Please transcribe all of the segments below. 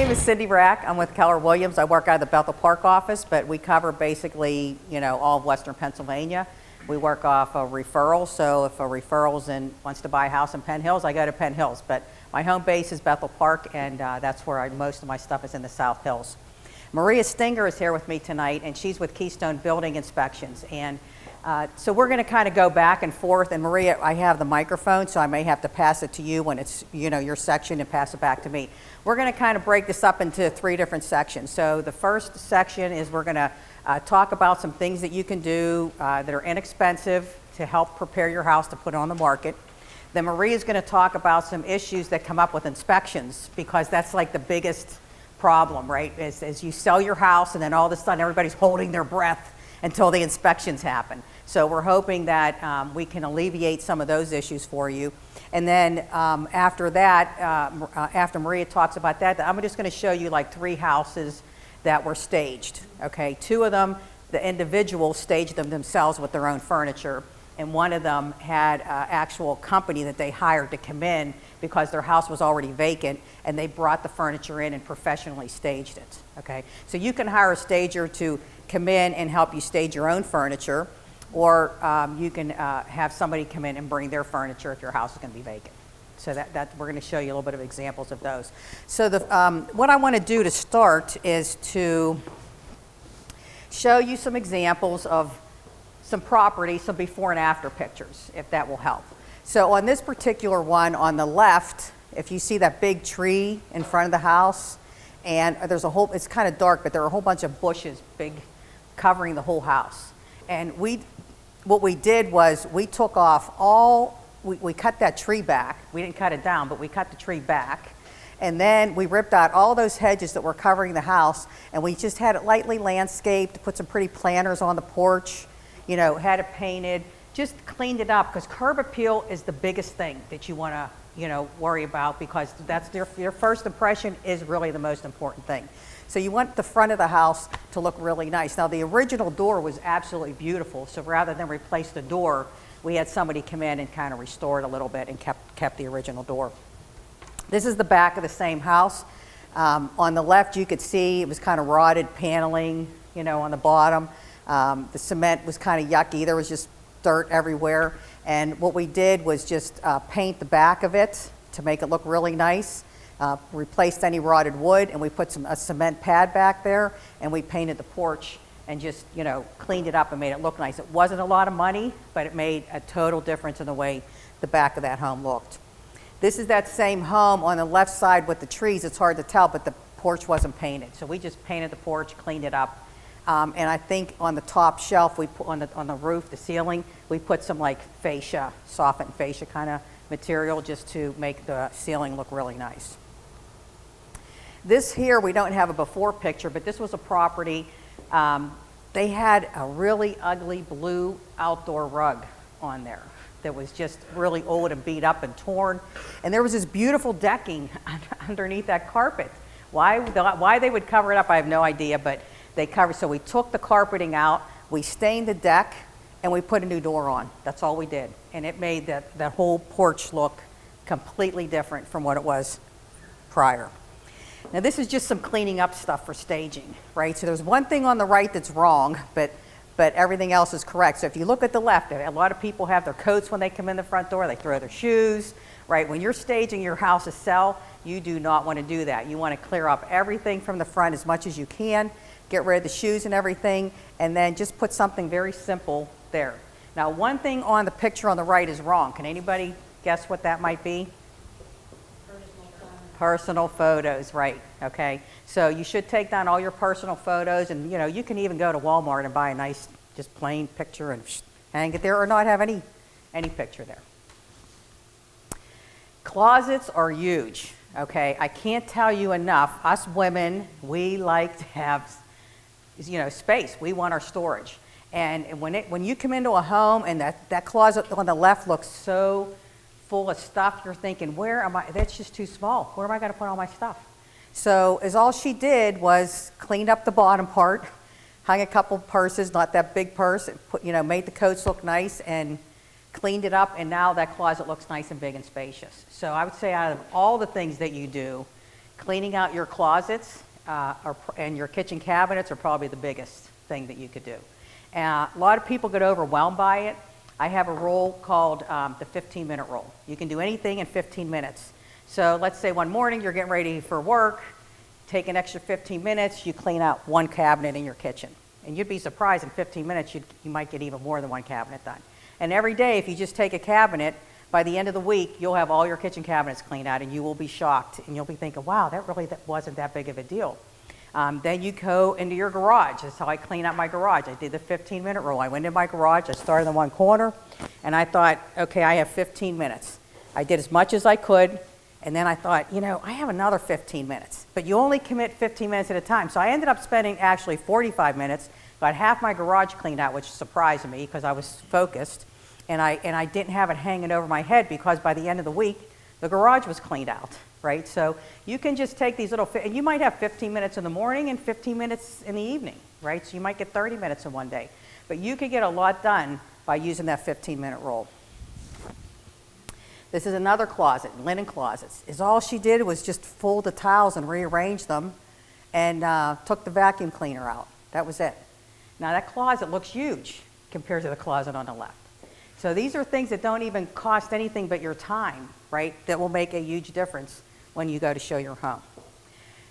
name is Cindy Rack. I'm with Keller Williams. I work out of the Bethel Park office, but we cover basically, all of Western Pennsylvania. We work off a referral, so if a referral's wants to buy a house in Penn Hills, I go to Penn Hills. But my home base is Bethel Park, and that's where most of my stuff is in the South Hills. Maria Stinger is here with me tonight, and she's with Keystone Building Inspections. And so we're going to kind of go back and forth. And Maria, I have the microphone, so I may have to pass it to you when it's your section and pass it back to me. We're going to kind of break this up into 3 different sections. So the first section is we're going to talk about some things that you can do that are inexpensive to help prepare your house to put on the market. Then Maria is going to talk about some issues that come up with inspections, because that's like the biggest problem, right? As you sell your house and then all of a sudden everybody's holding their breath until the inspections happen. So we're hoping that we can alleviate some of those issues for you. And then after that, after Maria talks about that, I'm just going to show you like 3 houses that were staged, okay? 2 of them, the individuals staged them themselves with their own furniture, and one of them had an actual company that they hired to come in because their house was already vacant, and they brought the furniture in and professionally staged it, okay? So you can hire a stager to come in and help you stage your own furniture, or you can have somebody come in and bring their furniture if your house is going to be vacant. So that we're going to show you a little bit of examples of those. So what I want to do to start is to show you some examples of some property, some before and after pictures, if that will help. So on this particular one on the left, if you see that big tree in front of the house, and there's it's kind of dark, but there are a whole bunch of bushes, big, covering the whole house. And what we did was we took off we cut that tree back. We didn't cut it down, but we cut the tree back. And then we ripped out all those hedges that were covering the house, and we just had it lightly landscaped, put some pretty planters on the porch, had it painted, just cleaned it up, because curb appeal is the biggest thing that you want to, worry about, because that's your first impression is really the most important thing. So you want the front of the house to look really nice. Now, the original door was absolutely beautiful, so rather than replace the door, we had somebody come in and kind of restore it a little bit and kept the original door. This is the back of the same house. On the left, you could see it was kind of rotted paneling, on the bottom. The cement was kind of yucky. There was just dirt everywhere. And what we did was just paint the back of it to make it look really nice. Replaced any rotted wood, and we put a cement pad back there, and we painted the porch and just, cleaned it up and made it look nice. It wasn't a lot of money, but it made a total difference in the way the back of that home looked. This is that same home on the left side with the trees. It's hard to tell, but the porch wasn't painted. So we just painted the porch, cleaned it up. And I think on the top shelf, we put on the roof, the ceiling, we put some like fascia, softened fascia kind of material, just to make the ceiling look really nice. This here, we don't have a before picture, but this was a property. They had a really ugly blue outdoor rug on there that was just really old and beat up and torn. And there was this beautiful decking underneath that carpet. Why they would cover it up, I have no idea, but they covered. So we took the carpeting out, we stained the deck, and we put a new door on. That's all we did. And it made that whole porch look completely different from what it was prior. Now, this is just some cleaning up stuff for staging, right? So there's one thing on the right that's wrong, but everything else is correct. So if you look at the left, a lot of people have their coats when they come in the front door. They throw their shoes, right? When you're staging your house to sell, you do not want to do that. You want to clear up everything from the front as much as you can, get rid of the shoes and everything, and then just put something very simple there. Now, one thing on the picture on the right is wrong. Can anybody guess what that might be? Personal photos, right, okay. So you should take down all your personal photos, and you can even go to Walmart and buy a nice, just plain picture and hang it there, or not have any picture there. Closets are huge, okay. I can't tell you enough. Us women, we like to have, space. We want our storage. And when you come into a home and that closet on the left looks so full of stuff, you're thinking, where am I? That's just too small. Where am I going to put all my stuff? So all she did was cleaned up the bottom part, hung a couple purses, not that big purse, made the coats look nice and cleaned it up, and now that closet looks nice and big and spacious. So I would say out of all the things that you do, Cleaning out your closets and your kitchen cabinets are probably the biggest thing that you could do. A lot of people get overwhelmed by it. I have a rule called the 15-minute rule. You can do anything in 15 minutes. So let's say one morning you're getting ready for work, take an extra 15 minutes, you clean out one cabinet in your kitchen. And you'd be surprised in 15 minutes you might get even more than one cabinet done. And every day, if you just take a cabinet, by the end of the week, you'll have all your kitchen cabinets cleaned out, and you will be shocked. And you'll be thinking, wow, that wasn't that big of a deal. Then you go into your garage. That's how I clean out my garage. I did the 15-minute rule. I went in my garage, I started in one corner, and I thought, okay, I have 15 minutes. I did as much as I could, and then I thought, I have another 15 minutes. But you only commit 15 minutes at a time. So I ended up spending actually 45 minutes, got half my garage cleaned out, which surprised me because I was focused, and I didn't have it hanging over my head because by the end of the week, the garage was cleaned out, right? So you can just take these little, and you might have 15 minutes in the morning and 15 minutes in the evening, right? So you might get 30 minutes in one day. But you could get a lot done by using that 15-minute rule. This is another closet, linen closets. All she did was just fold the towels and rearrange them and took the vacuum cleaner out. That was it. Now that closet looks huge compared to the closet on the left. So these are things that don't even cost anything but your time, right? That will make a huge difference when you go to show your home.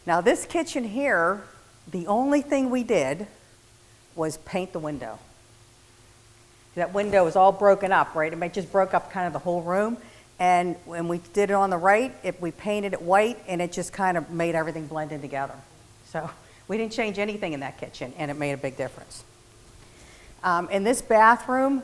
Now this kitchen here, the only thing we did was paint the window. That window was all broken up, right? It just broke up kind of the whole room. And when we did it on the right, we painted it white, and it just kind of made everything blend in together. So we didn't change anything in that kitchen, and it made a big difference. In this bathroom,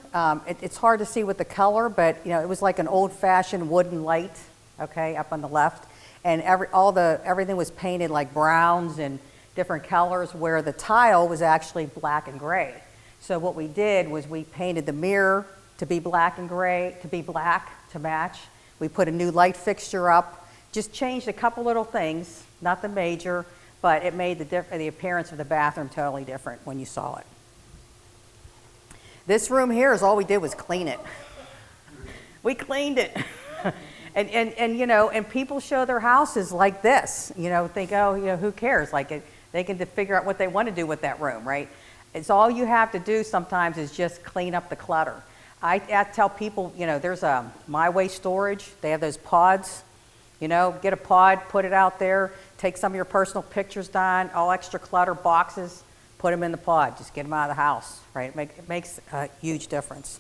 it's hard to see with the color, but it was like an old-fashioned wooden light, okay, up on the left, and everything was painted like browns and different colors, where the tile was actually black and gray. So what we did was we painted the mirror to be black and gray, to be black to match. We put a new light fixture up, just changed a couple little things, not the major, but it made the appearance of the bathroom totally different when you saw it. This room here is all we did was clean it. We cleaned it. and people show their houses like this, think, who cares? They can figure out what they want to do with that room, right? It's all you have to do sometimes is just clean up the clutter. I tell people, there's a My Way storage. They have those pods. Get a pod, put it out there, take some of your personal pictures down, all extra clutter boxes, put them in the pod. Just get them out of the house, right? It makes a huge difference.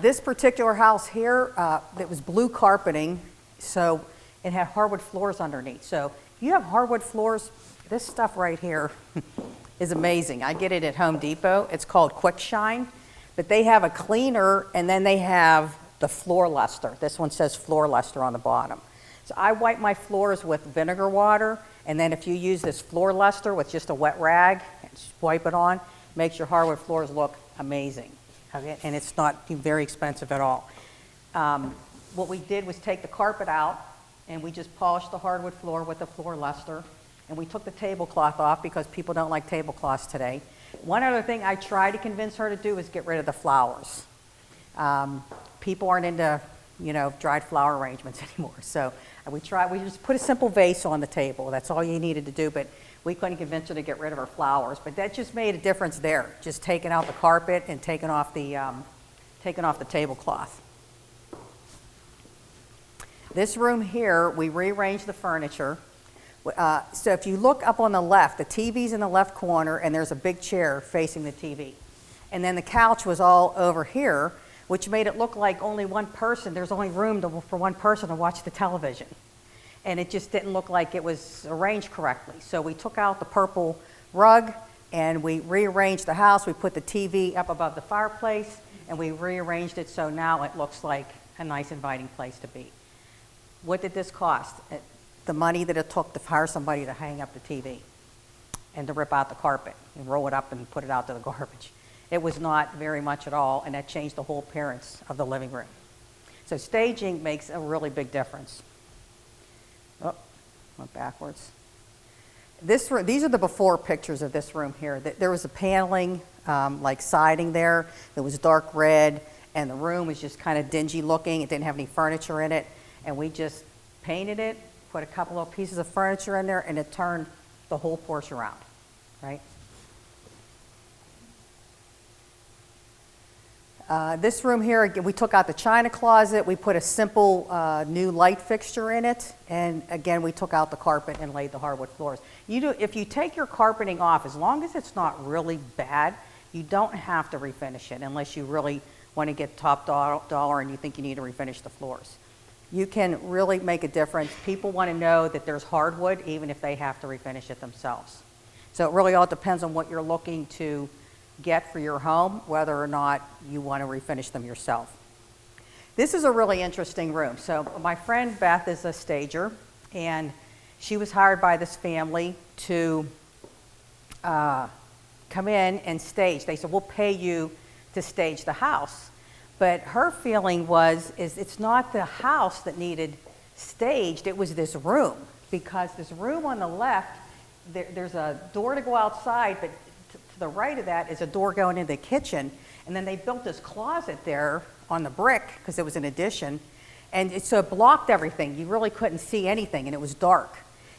This particular house here, it was blue carpeting, so it had hardwood floors underneath. So if you have hardwood floors, this stuff right here is amazing. I get it at Home Depot. It's called Quick Shine, but they have a cleaner, and then they have the floor luster. This one says floor luster on the bottom. So I wipe my floors with vinegar water, and then if you use this floor luster with just a wet rag and just wipe it on, makes your hardwood floors look amazing. Okay? And it's not very expensive at all. What we did was take the carpet out, and we just polished the hardwood floor with the floor luster, and we took the tablecloth off because people don't like tablecloths today. One other thing I tried to convince her to do is get rid of the flowers. People aren't into, dried flower arrangements anymore. So we just put a simple vase on the table. That's all you needed to do, but we couldn't convince her to get rid of her flowers. But that just made a difference there, just taking out the carpet and taking off the tablecloth. This room here, we rearranged the furniture. So if you look up on the left, the TV's in the left corner, and there's a big chair facing the TV. And then the couch was all over here, which made it look like only one person. There's only room for one person to watch the television. And it just didn't look like it was arranged correctly. So we took out the purple rug, and we rearranged the house. We put the TV up above the fireplace, and we rearranged it so now it looks like a nice, inviting place to be. What did this cost? The money that it took to hire somebody to hang up the TV and to rip out the carpet and roll it up and put it out to the garbage. It was not very much at all, and that changed the whole appearance of the living room. So staging makes a really big difference. Oh, went backwards. These are the before pictures of this room here. There was a paneling, like siding there that was dark red, and the room was just kind of dingy looking. It didn't have any furniture in it, and we just painted it, put a couple of pieces of furniture in there, and it turned the whole porch around, right? This room here, we took out the china closet, we put a simple new light fixture in it, and again, we took out the carpet and laid the hardwood floors. If you take your carpeting off, as long as it's not really bad, you don't have to refinish it unless you really want to get top dollar and you think you need to refinish the floors. You can really make a difference. People want to know that there's hardwood even if they have to refinish it themselves. So it really all depends on what you're looking to get for your home, whether or not you want to refinish them yourself. This is a really interesting room. So my friend Beth is a stager, and she was hired by this family to come in and stage. They said, we'll pay you to stage the house. But her feeling is it's not the house that needed staged, it was this room. Because this room on the left, there's a door to go outside, but to the right of that is a door going into the kitchen. And then they built this closet there on the brick, because it was an addition. And so it blocked everything. You really couldn't see anything, and it was dark.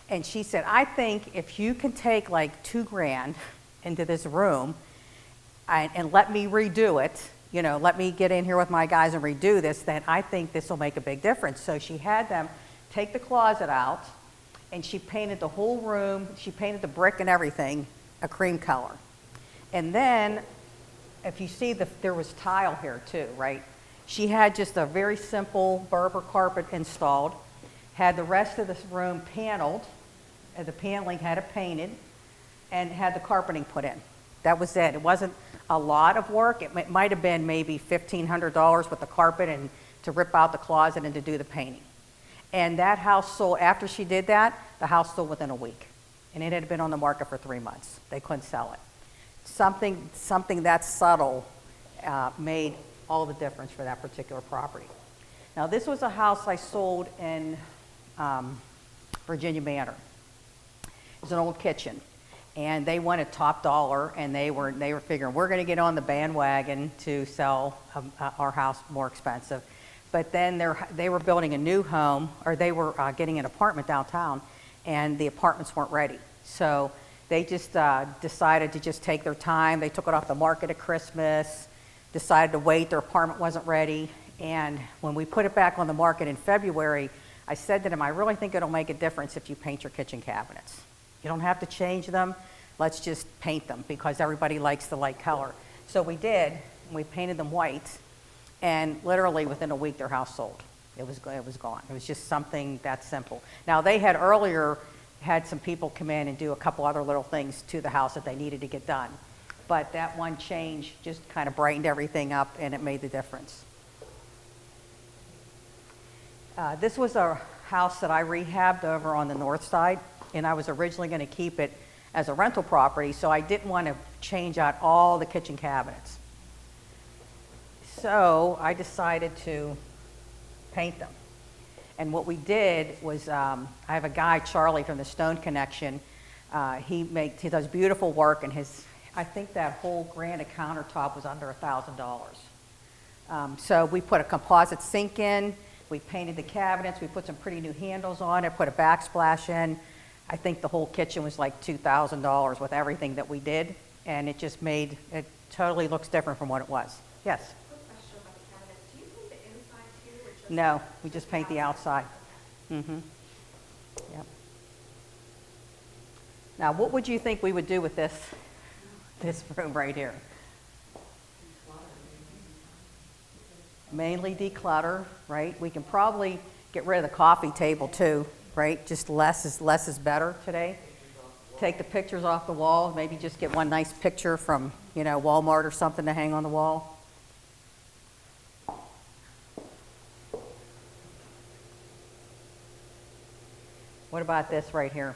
And she said, I think if you can take like $2,000 into this room and let me redo it, let me get in here with my guys and redo this, then I think this will make a big difference. So she had them take the closet out, and she painted the whole room. She painted the brick and everything a cream color. And then, if you see, there was tile here too, right? She had just a very simple Berber carpet installed, had the rest of this room paneled, and the paneling had it painted, and had the carpeting put in. That was it. It wasn't a lot of work. It might have been maybe $1,500 with the carpet and to rip out the closet and to do the painting. And that house sold, after she did that, the house sold within a week. And it had been on the market for 3 months. They couldn't sell it. Something that subtle made all the difference for that particular property. Now, this was a house I sold in Virginia Manor. It was an old kitchen. And they wanted top dollar, and they were figuring, we're going to get on the bandwagon to sell our house more expensive. But then they were building a new home, or they were getting an apartment downtown, and the apartments weren't ready. So they just decided to just take their time. They took it off the market at Christmas, decided to wait. Their apartment wasn't ready. And when we put it back on the market in February, I said to them, I really think it'll make a difference if you paint your kitchen cabinets. You don't have to change them. Let's just paint them because everybody likes the light color. So we did. We painted them white, and literally within a week their house sold. It was gone. It was just something that simple. Now, they had earlier had some people come in and do a couple other little things to the house that they needed to get done. But that one change just kind of brightened everything up, and it made the difference. This was a house that I rehabbed over on the north side, and I was originally going to keep it as a rental property, so I didn't want to change out all the kitchen cabinets. So I decided to paint them. And what we did was, I have a guy, Charlie, from the Stone Connection. He does beautiful work, and I think that whole granite countertop was under $1,000. So we put a composite sink in, we painted the cabinets, we put some pretty new handles on it, put a backsplash in. I think the whole kitchen was like $2,000 with everything that we did, and it just it totally looks different from what it was. Yes? Quick question about the cabinets. Do you paint the inside too, or just No, we just paint the outside. Mm-hmm. Yep. Now, what would you think we would do with this room right here? Mainly declutter, right? We can probably get rid of the coffee table too, right? Just less is better today. Take the pictures off the wall, maybe just get one nice picture from, Walmart or something to hang on the wall. What about this right here?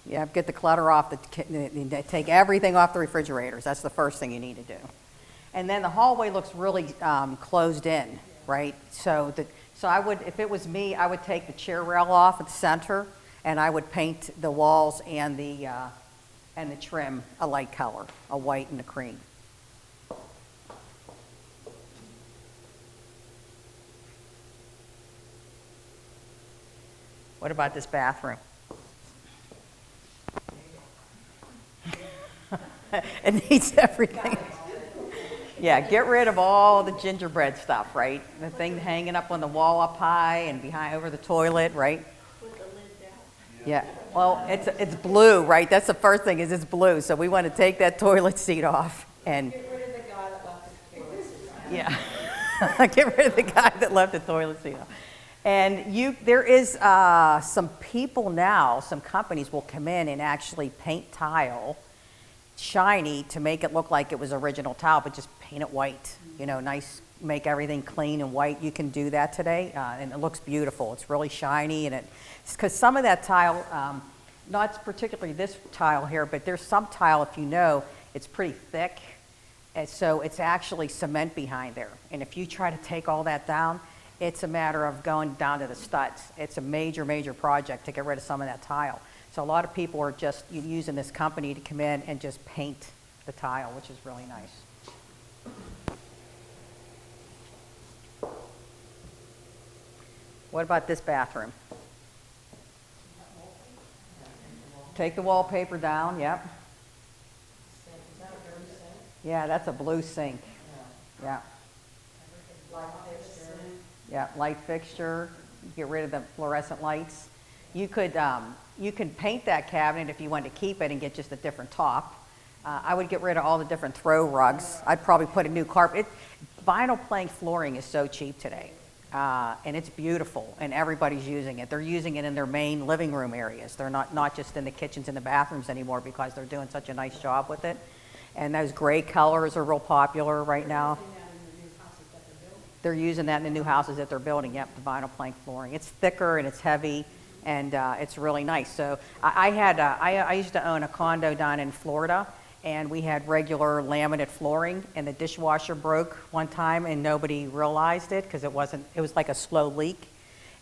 Yeah, get the clutter off, take everything off the refrigerators. That's the first thing you need to do. And then the hallway looks really closed in, right? So I would, if it was me, I would take the chair rail off at the center, and I would paint the walls and the trim a light color, a white and a cream. What about this bathroom? It needs everything. Yeah, get rid of all the gingerbread stuff, right? The thing hanging up on the wall up high and behind over the toilet, right? Yeah, well, it's blue, right? That's the first thing, is it's blue. So we want to take that toilet seat off and. Get rid of the guy that left his toilet seat on. Yeah, get rid of the guy that left the toilet seat on. And there is some people now, some companies will come in and actually paint tile shiny to make it look like it was original tile, but just paint it white. You know, nice, make everything clean and white. You can do that today, and it looks beautiful. It's really shiny, and because some of that tile, not particularly this tile here, but there's some tile, if you know, it's pretty thick, and so it's actually cement behind there. And if you try to take all that down, it's a matter of going down to the studs. It's a major, major project to get rid of some of that tile. So a lot of people are just using this company to come in and just paint the tile, which is really nice. What about this bathroom? Take the wallpaper down, yep. Yeah, that's a blue sink. Yeah. Yeah, light fixture, get rid of the fluorescent lights. You can paint that cabinet if you want to keep it and get just a different top. I would get rid of all the different throw rugs. I'd probably put a new carpet. Vinyl plank flooring is so cheap today, and it's beautiful, and everybody's using it. They're using it in their main living room areas. They're not just in the kitchens and the bathrooms anymore because they're doing such a nice job with it. And those gray colors are real popular right now. They're using that in the new houses that they're building. Yep, the vinyl plank flooring. It's thicker and it's heavy, and it's really nice. So I used to own a condo down in Florida, and we had regular laminate flooring, and the dishwasher broke one time, and nobody realized it because it was like a slow leak,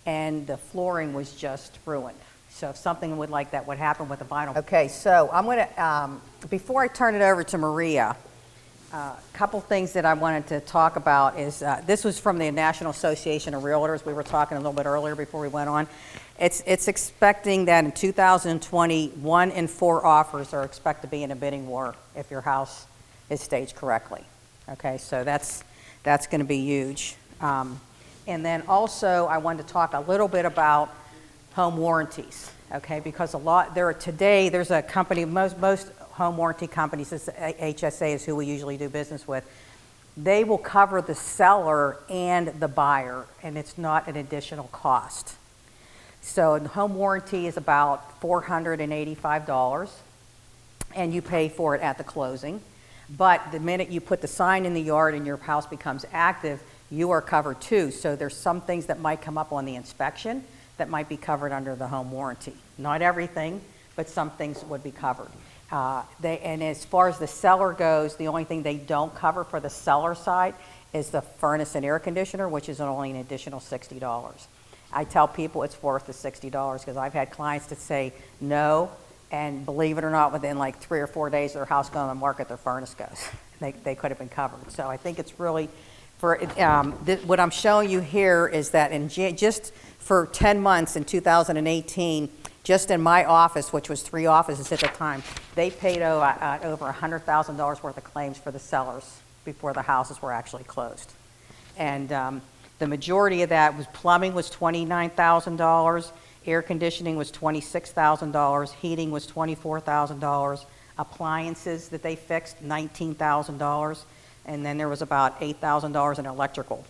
and the flooring was just ruined. So if something like that would happen with the vinyl. Okay, so I'm going to, before I turn it over to Maria, a couple things that I wanted to talk about is, this was from the National Association of Realtors. We were talking a little bit earlier before we went on. It's expecting that in 2020, 1 in 4 offers are expected to be in a bidding war if your house is staged correctly. Okay, so that's going to be huge. And then also, I wanted to talk a little bit about home warranties. Okay, because there's a company, most home warranty companies, HSA is who we usually do business with, they will cover the seller and the buyer, and it's not an additional cost. So the home warranty is about $485, and you pay for it at the closing. But the minute you put the sign in the yard and your house becomes active, you are covered too. So there's some things that might come up on the inspection that might be covered under the home warranty. Not everything, but some things would be covered. And as far as the seller goes, the only thing they don't cover for the seller side is the furnace and air conditioner, which is only an additional $60. I tell people it's worth the $60 because I've had clients that say no, and believe it or not, within like 3 or 4 days their house going on the market, their furnace goes. They could have been covered. So I think it's really, what I'm showing you here is that just for 10 months in 2018, just in my office, which was 3 offices at the time, they paid over $100,000 worth of claims for the sellers before the houses were actually closed. And the majority of that was plumbing was $29,000, air conditioning was $26,000, heating was $24,000, appliances that they fixed, $19,000, and then there was about $8,000 in electrical.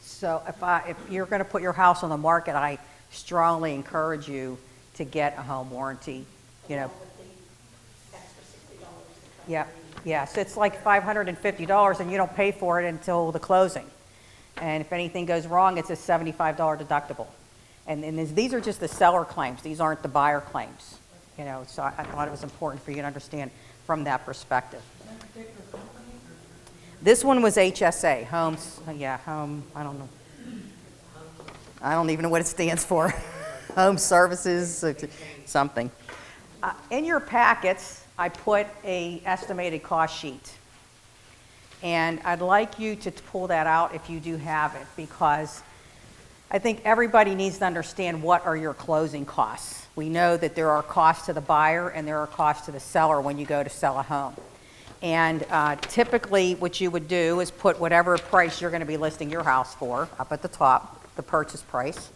So if you're going to put your house on the market, I strongly encourage you to get a home warranty. You know. Yeah, yes, it's like $550, and you don't pay for it until the closing. And if anything goes wrong, it's a $75 deductible. And these are just the seller claims. These aren't the buyer claims. You know, so I thought it was important for you to understand from that perspective. This one was HSA, Homes, Home, I don't know. I don't even know what it stands for. Home Services, something. In your packets, I put a estimated cost sheet. And I'd like you to pull that out if you do have it, because I think everybody needs to understand what are your closing costs. We know that there are costs to the buyer and there are costs to the seller when you go to sell a home. And typically what you would do is put whatever price you're going to be listing your house for up at the top, the purchase price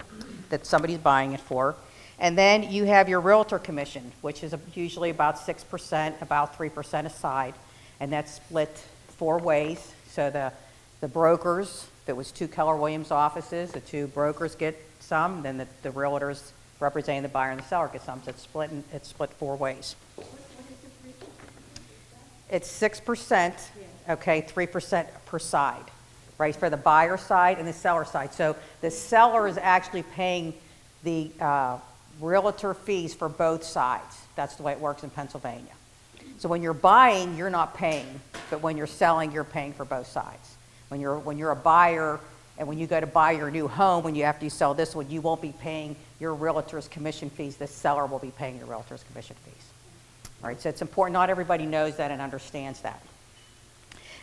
that somebody's buying it for. And then you have your realtor commission, which is usually about 6%, about 3% aside. And that's split 4 ways. So the brokers, if it was 2 Keller Williams offices, the 2 brokers get some, then the realtors representing the buyer and the seller get some. So it's split 4 ways. It's 6%, okay, 3% per side, right, for the buyer side and the seller side. So the seller is actually paying the realtor fees for both sides. That's the way it works in Pennsylvania. So when you're buying, you're not paying, but when you're selling, you're paying for both sides. When you're a buyer and when you go to buy your new home, after you sell this one, you won't be paying your realtor's commission fees. The seller will be paying your realtor's commission fees. All right, so it's important. Not everybody knows that and understands that.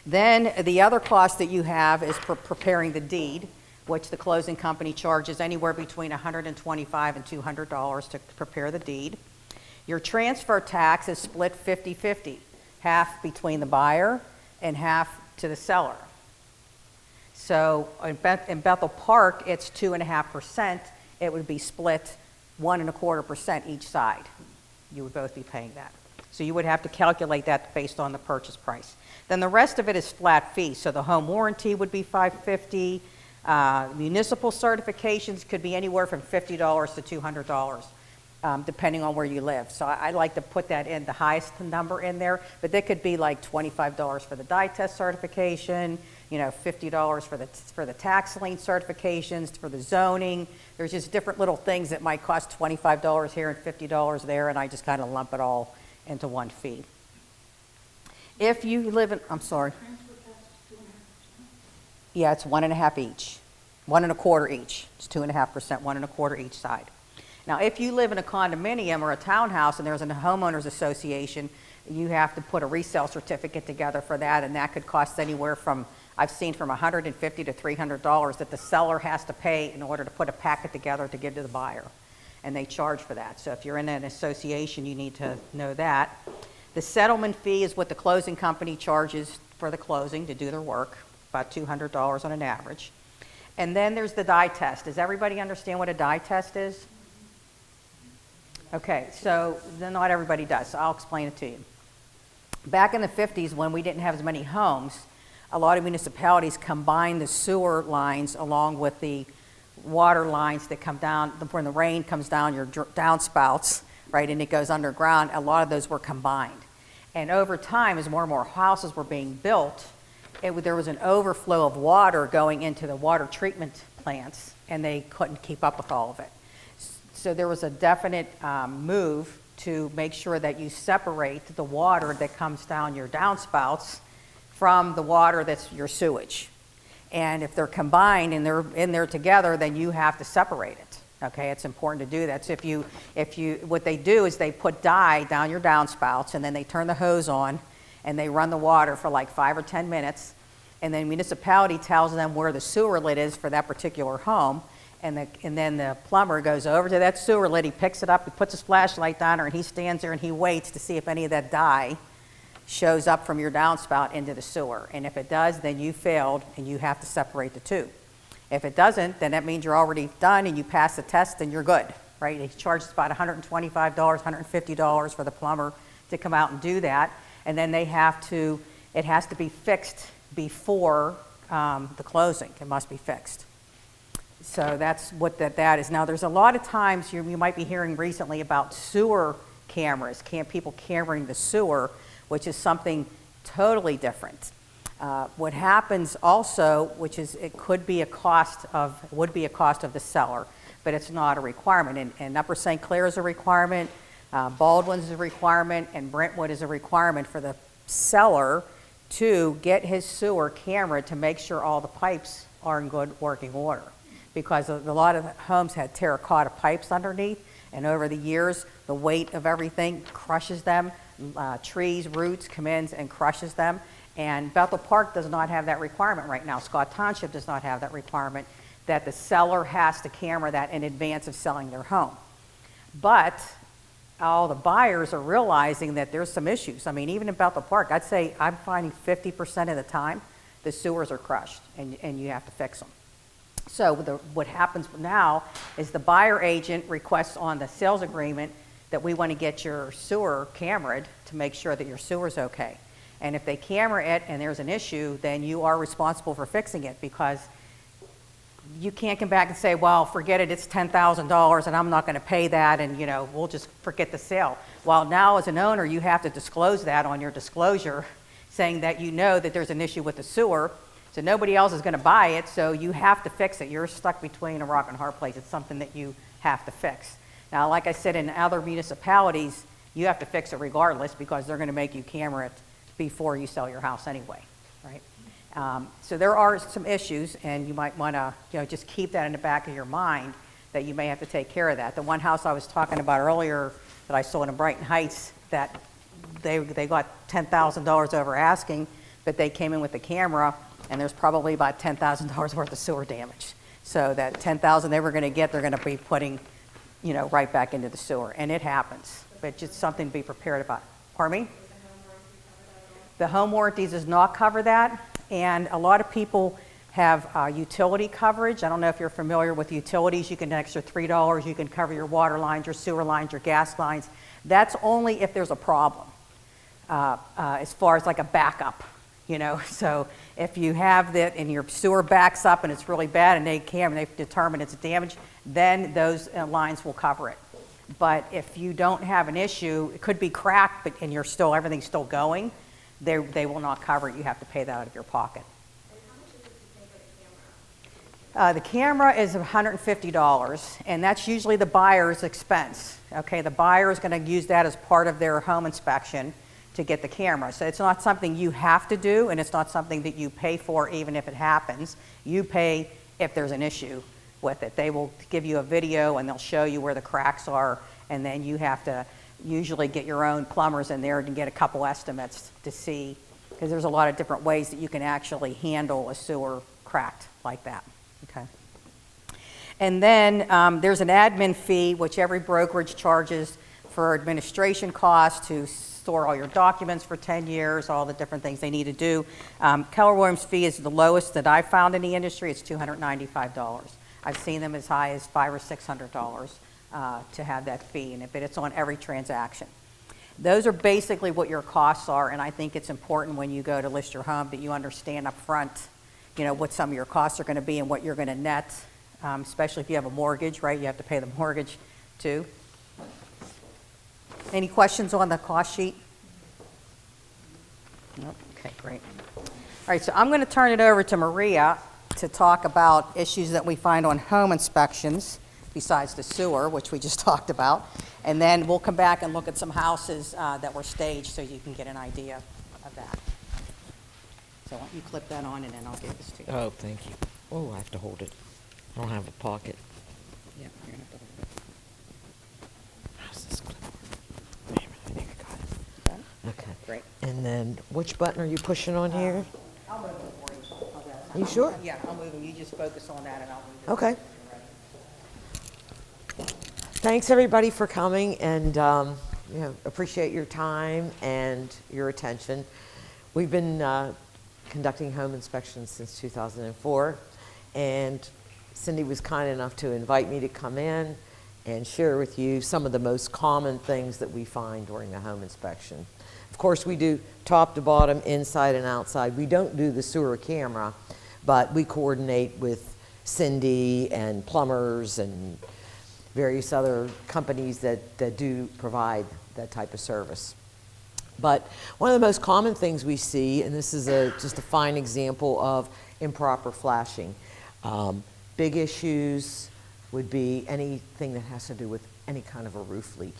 Then the other cost that you have is preparing the deed, which the closing company charges anywhere between $125 and $200 to prepare the deed. Your transfer tax is split 50-50, half between the buyer and half to the seller. So in Bethel Park, it's 2.5%. It would be split 1.25% each side. You would both be paying that. So you would have to calculate that based on the purchase price. Then the rest of it is flat fee. So the home warranty would be $550. Municipal certifications could be anywhere from $50 to $200, depending on where you live. So I like to put that in, the highest number in there, but they could be like $25 for the dye test certification, $50 for the tax lien certifications, for the zoning. There's just different little things that might cost $25 here and $50 there, and I just kind of lump it all into one fee. If you live in, I'm sorry. Yeah, it's 1.5 each, 1.25 each. It's 2.5%, 1.25 each side. Now, if you live in a condominium or a townhouse and there's a homeowners association, you have to put a resale certificate together for that, and that could cost anywhere from, I've seen from $150 to $300 that the seller has to pay in order to put a packet together to give to the buyer, and they charge for that. So if you're in an association, you need to know that. The settlement fee is what the closing company charges for the closing to do their work, about $200 on an average. And then there's the dye test. Does everybody understand what a dye test is? Okay, so then not everybody does, so I'll explain it to you. Back in the 50s, when we didn't have as many homes, a lot of municipalities combined the sewer lines along with the water lines that come down. When the rain comes down, your downspouts, right, and it goes underground, a lot of those were combined. And over time, as more and more houses were being built, there was an overflow of water going into the water treatment plants, and they couldn't keep up with all of it. So there was a definite move to make sure that you separate the water that comes down your downspouts from the water that's your sewage. And if they're combined and they're in there together, then you have to separate it. Okay, it's important to do that. So what they do is they put dye down your downspouts, and then they turn the hose on, and they run the water for like 5 or 10 minutes, and then municipality tells them where the sewer lid is for that particular home, and then the plumber goes over to that sewer lid, he picks it up, he puts his flashlight down her, and he stands there and he waits to see if any of that dye shows up from your downspout into the sewer. And if it does, then you failed, and you have to separate the two. If it doesn't, then that means you're already done and you pass the test and you're good, right? He charges about $125, $150 for the plumber to come out and do that. And then it has to be fixed before the closing. It must be fixed. So that's what that is. Now, there's a lot of times you might be hearing recently about sewer cameras, people cameraing the sewer, which is something totally different. What happens also, which is it would be a cost of the seller, but it's not a requirement. And Upper St. Clair is a requirement, Baldwin's is a requirement, and Brentwood is a requirement for the seller to get his sewer camera to make sure all the pipes are in good working order. Because a lot of homes had terracotta pipes underneath, and over the years, the weight of everything crushes them. Trees, roots come in and crushes them. And Bethel Park does not have that requirement right now. Scott Township does not have that requirement. that the seller has to camera that in advance of selling their home. But all the buyers are realizing that there's some issues. I mean, even in Bethel Park, I'd say I'm finding 50% of the time the sewers are crushed and you have to fix them. So what happens now is the buyer agent requests on the sales agreement that we want to get your sewer cameraed to make sure that your sewer's okay. And if they camera it and there's an issue, then you are responsible for fixing it, because you can't come back and say, well, forget it, it's $10,000 and I'm not going to pay that, and we'll just forget the sale. While now as an owner, you have to disclose that on your disclosure, saying that that there's an issue with the sewer, so nobody else is going to buy it, so you have to fix it. You're stuck between a rock and a hard place. It's something that you have to fix. Now, like I said, in other municipalities, you have to fix it regardless, because they're going to make you camera it before you sell your house anyway, right? So there are some issues, and you might want to just keep that in the back of your mind, that you may have to take care of that. The one house I was talking about earlier that I saw in Brighton Heights, that they got $10,000 over asking, but they came in with the camera, and there's probably about $10,000 worth of sewer damage. So that $10,000 they were going to get, they're going to be putting right back into the sewer, and it happens. But just something to be prepared about. Pardon me? The home warranty does not cover that, and a lot of people have utility coverage. I don't know if you're familiar with utilities. You can an extra $3, you can cover your water lines, your sewer lines, your gas lines. That's only if there's a problem, as far as like a backup, So if you have that and your sewer backs up and it's really bad and they determine it's damaged, then those lines will cover it. But if you don't have an issue, it could be cracked, but and everything's still going, they will not cover it. You have to pay that out of your pocket. And how much is it to pay for the camera? The camera is $150, and that's usually the buyer's expense. Okay, the buyer is going to use that as part of their home inspection to get the camera. So it's not something you have to do, and it's not something that you pay for even if it happens. You pay if there's an issue with it. They will give you a video and they'll show you where the cracks are, and then you have to usually get your own plumbers in there to get a couple estimates to see, because there's a lot of different ways that you can actually handle a sewer cracked like that. Okay. And then there's an admin fee, which every brokerage charges for administration costs, to store all your documents for 10 years, all the different things they need to do. Keller Williams fee is the lowest that I've found in the industry. It's $295. I've seen them as high as $500 or $600 to have that fee, but it's on every transaction. Those are basically what your costs are, and I think it's important when you go to list your home that you understand up front, what some of your costs are going to be and what you're going to net, especially if you have a mortgage, right? You have to pay the mortgage too. Any questions on the cost sheet? Nope. Okay, great. All right, so I'm going to turn it over to Maria to talk about issues that we find on home inspections besides the sewer, which we just talked about. And then we'll come back and look at some houses that were staged so you can get an idea of that. So why don't you clip that on and then I'll give this to you. Oh, thank you. Oh, I have to hold it. I don't have a pocket. Yeah, you're going to have to hold it. How's this clip? There I think I got it. Got it? Okay. Great. And then which button are you pushing on here? I'll move them for you. How's that? You sure? Yeah, I'll move them. You just focus on that and I'll move it. Okay. Thanks everybody for coming, and appreciate your time and your attention. We've been conducting home inspections since 2004, and Cindy was kind enough to invite me to come in and share with you some of the most common things that we find during the home inspection. Of course, we do top to bottom, inside and outside. We don't do the sewer camera, but we coordinate with Cindy and plumbers and various other companies that do provide that type of service. But one of the most common things we see, and this is just a fine example of improper flashing. Big issues would be anything that has to do with any kind of a roof leak,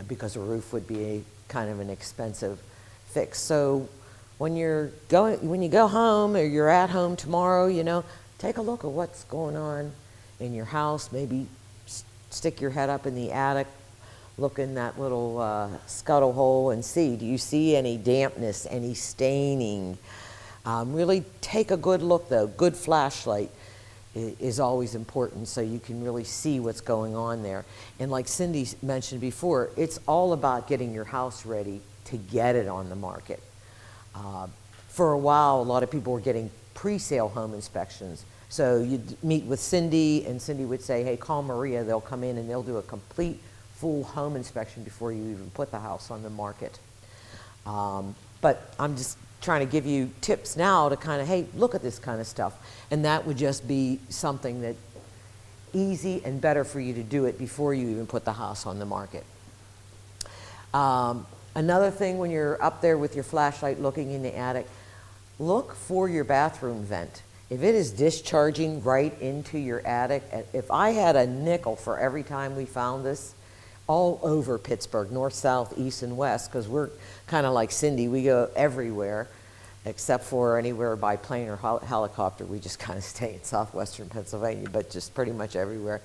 because a roof would be a kind of an expensive fix. So when you go home or you're at home tomorrow, take a look at what's going on in your house. Maybe stick your head up in the attic, look in that little scuttle hole and see, do you see any dampness, any staining? Really take a good look though, good flashlight. is always important, so you can really see what's going on there. And like Cindy mentioned before, it's all about getting your house ready to get it on the market. For a while, a lot of people were getting pre-sale home inspections. So you'd meet with Cindy, and Cindy would say, hey, call Maria. They'll come in and they'll do a complete full home inspection before you even put the house on the market. But I'm just trying to give you tips now to kind of, hey, look at this kind of stuff. And that would just be something that easy and better for you to do it before you even put the house on the market. Another thing, when you're up there with your flashlight looking in the attic, look for your bathroom vent. If it is discharging right into your attic, if I had a nickel for every time we found this, all over Pittsburgh, north, south, east, and west, because we're kind of like Cindy, we go everywhere, except for anywhere by plane or helicopter. We just kind of stay in southwestern Pennsylvania, but just pretty much everywhere.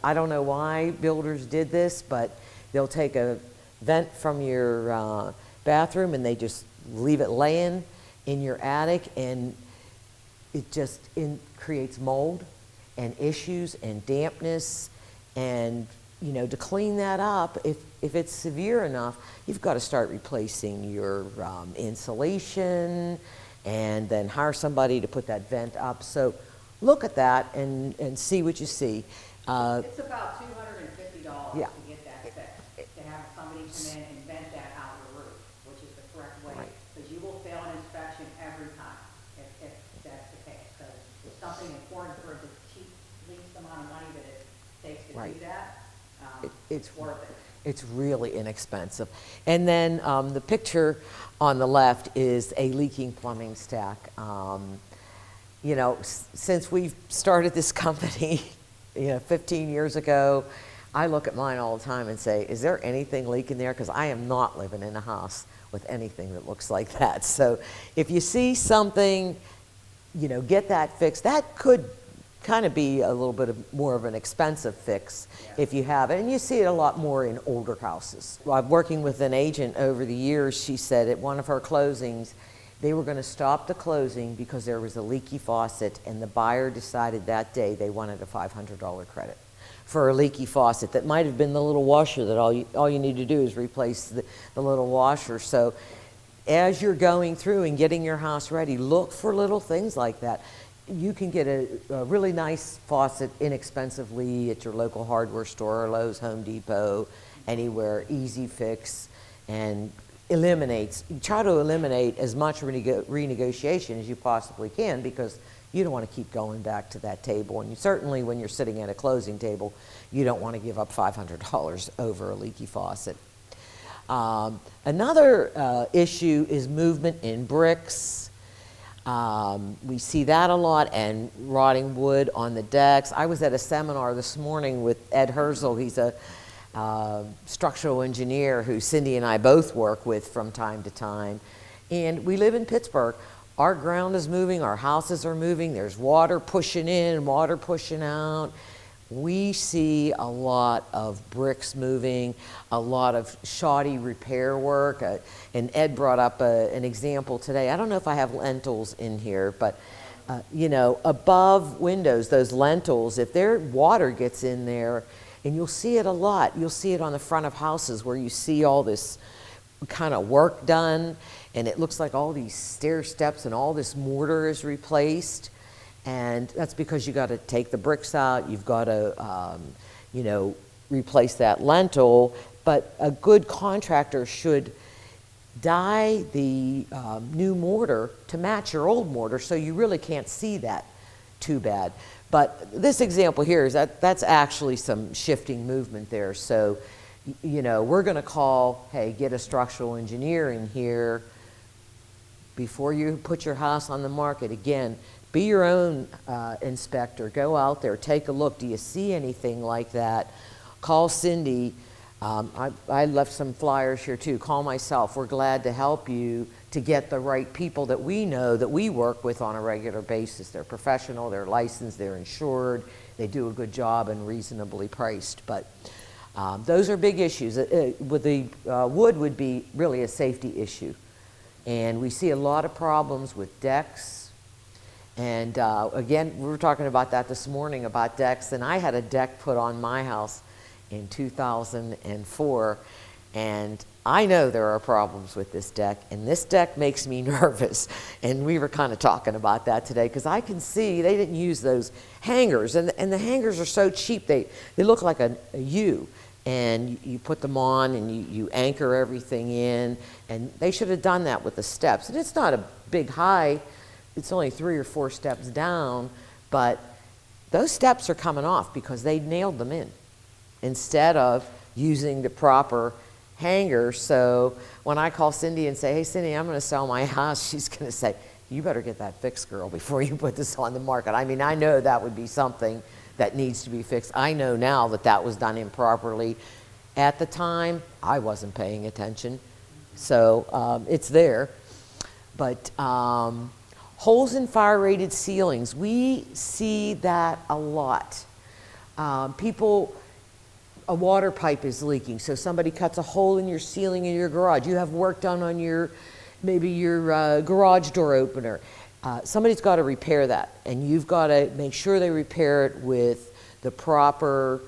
I don't know why builders did this, but they'll take a vent from your bathroom and they just leave it laying in your attic, and it just creates mold and issues and dampness. And you know, to clean that up, if it's severe enough, you've got to start replacing your insulation and then hire somebody to put that vent up. So look at that and see what you see. It's about $250 Yeah. to get that fixed, to have somebody come in and vent that out your roof, which is the correct way. Right. Because you will fail an inspection every time if that's the case. So it's something important for the least amount of money that it takes to Right. do that. It's Worth it. It's really inexpensive. And then the picture on the left is a leaking plumbing stack. You know, since we've started this company, 15 years ago, I look at mine all the time and say, is there anything leaking there? Because I am not living in a house with anything that looks like that. So if you see something, get that fixed. That could kind of be a little bit more of an expensive fix if you have it. And you see it a lot more in older houses. While working with an agent over the years, she said at one of her closings, they were going to stop the closing because there was a leaky faucet, and the buyer decided that day they wanted a $500 credit for a leaky faucet. That might have been the little washer that all you need to do is replace the little washer. So as you're going through and getting your house ready, look for little things like that. You can get a really nice faucet inexpensively at your local hardware store, or Lowe's, Home Depot, anywhere, easy fix, and try to eliminate as much renegotiation as you possibly can, because you don't want to keep going back to that table. And certainly when you're sitting at a closing table, you don't want to give up $500 over a leaky faucet. Another issue is movement in bricks. We see that a lot, and rotting wood on the decks. I was at a seminar this morning with Ed Herzl. He's a structural engineer who Cindy and I both work with from time to time. And we live in Pittsburgh. Our ground is moving, our houses are moving, there's water pushing in, water pushing out. We see a lot of bricks moving, a lot of shoddy repair work. And Ed brought up an example today. I don't know if I have lentils in here, but above windows, those lentils, if their water gets in there, and you'll see it a lot. You'll see it on the front of houses where you see all this kind of work done, and it looks like all these stair steps and all this mortar is replaced. And that's because you got to take the bricks out. You've got to, replace that lentil. But a good contractor should dye the new mortar to match your old mortar, so you really can't see that too bad. But this example here is that's actually some shifting movement there. So, we're going to get a structural engineer in here before you put your house on the market. Again, be your own inspector. Go out there, take a look. Do you see anything like that? Call Cindy. I left some flyers here too. Call myself. We're glad to help you to get the right people that we know, that we work with on a regular basis. They're professional, they're licensed, they're insured, they do a good job and reasonably priced. But those are big issues. With the wood would be really a safety issue. And we see a lot of problems with decks And again, we were talking about that this morning about decks, and I had a deck put on my house in 2004, and I know there are problems with this deck, and this deck makes me nervous. And we were kind of talking about that today because I can see they didn't use those hangers, and the hangers are so cheap. They look like a U, and you put them on and you anchor everything in, and they should have done that with the steps. And it's not a big high, it's only 3 or 4 steps down, but those steps are coming off because they nailed them in instead of using the proper hanger. So when I call Cindy and say, hey Cindy, I'm going to sell my house, she's going to say, you better get that fixed, girl, before you put this on the market. I mean, I know that would be something that needs to be fixed. I know now that that was done improperly. At the time, I wasn't paying attention, so it's there. But holes in fire-rated ceilings, we see that a lot. A water pipe is leaking, so somebody cuts a hole in your ceiling in your garage. You have work done on maybe your garage door opener. Somebody's got to repair that, and you've got to make sure they repair it with the proper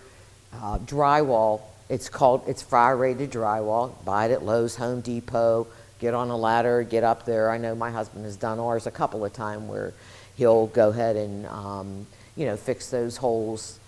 drywall. It's fire-rated drywall. Buy it at Lowe's, Home Depot. Get on a ladder, get up there. I know my husband has done ours a couple of times where he'll go ahead and fix those holes.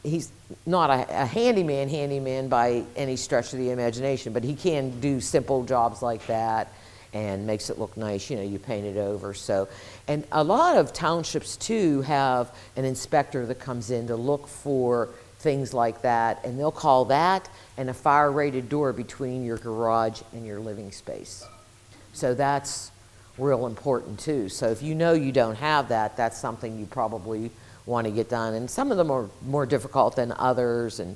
He's not a handyman by any stretch of the imagination, but he can do simple jobs like that and makes it look nice. You paint it over. So, and a lot of townships too have an inspector that comes in to look for things like that, and they'll call that and a fire-rated door between your garage and your living space. So that's real important too. So if you know you don't have that, that's something you probably want to get done. And some of them are more difficult than others and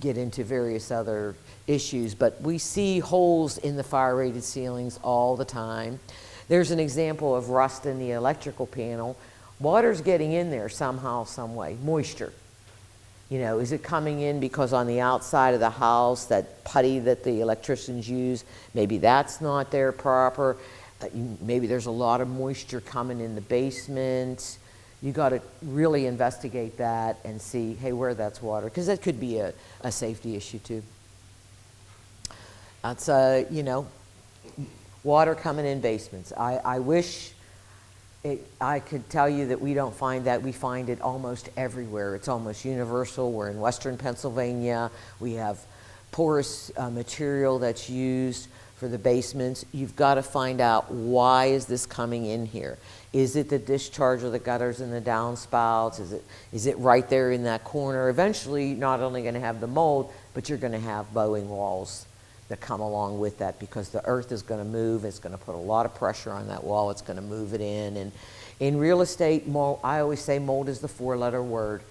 get into various other issues. But we see holes in the fire-rated ceilings all the time. There's an example of rust in the electrical panel. Water's getting in there somehow, some way. Moisture. Is it coming in because on the outside of the house, that putty that the electricians use, maybe that's not there proper. Maybe there's a lot of moisture coming in the basement. You got to really investigate that and see, hey, where that's water, because that could be a safety issue too. That's water coming in basements. I wish I could tell you that we don't find that. We find it almost everywhere. It's almost universal. We're in Western Pennsylvania. We have porous material that's used for the basements. You've got to find out, why is this coming in here? Is it the discharge of the gutters and the downspouts? Is it right there in that corner? Eventually, you're not only going to have the mold, but you're going to have bowing walls that come along with that, because the earth is going to move. It's going to put a lot of pressure on that wall. It's going to move it in. And in real estate, mold, I always say mold is the 4-letter word.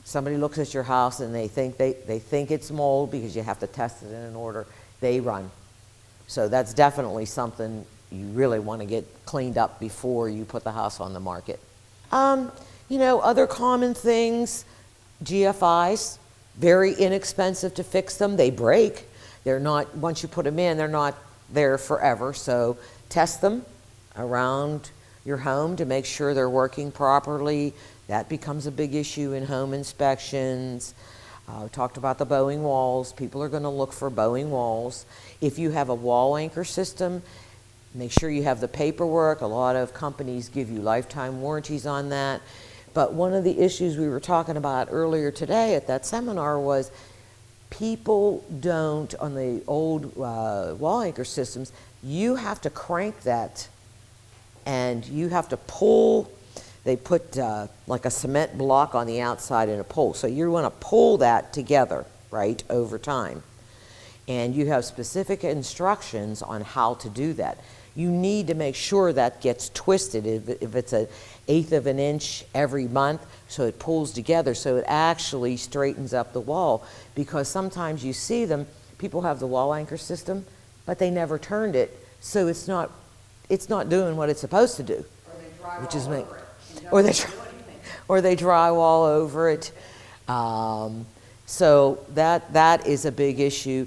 Somebody looks at your house and they think it's mold because you have to test it in an order. They run. So that's definitely something you really want to get cleaned up before you put the house on the market. Other common things, GFIs, very inexpensive to fix them. They break. They're not, once you put them in, they're not there forever. So test them around your home to make sure they're working properly. That becomes a big issue in home inspections. We talked about the bowing walls. People are going to look for bowing walls. If you have a wall anchor system, make sure you have the paperwork. A lot of companies give you lifetime warranties on that. But one of the issues we were talking about earlier today at that seminar was people don't, on the old wall anchor systems, you have to crank that and you have to pull. They put like a cement block on the outside and a pole. So you want to pull that together, right, over time. And you have specific instructions on how to do that. You need to make sure that gets twisted if it's 1/8 of an inch every month, so it pulls together, so it actually straightens up the wall. Because sometimes you see them, people have the wall anchor system, but they never turned it, so it's not doing what it's supposed to do. Which is make, or they drywall over it. So that is a big issue.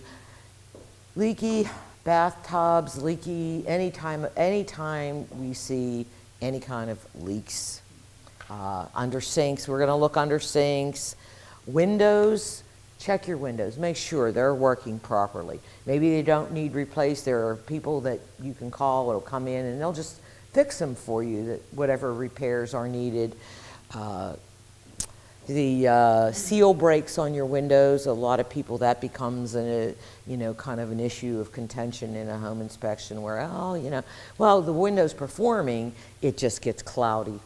Leaky bathtubs, leaky anytime we see any kind of leaks. Under sinks, we're gonna look under sinks. Windows, check your windows, make sure they're working properly. Maybe they don't need replaced, there are people that you can call that'll come in and they'll just fix them for you, that whatever repairs are needed. The seal breaks on your windows, a lot of people, that becomes kind of an issue of contention in a home inspection where, well, the window's performing, it just gets cloudy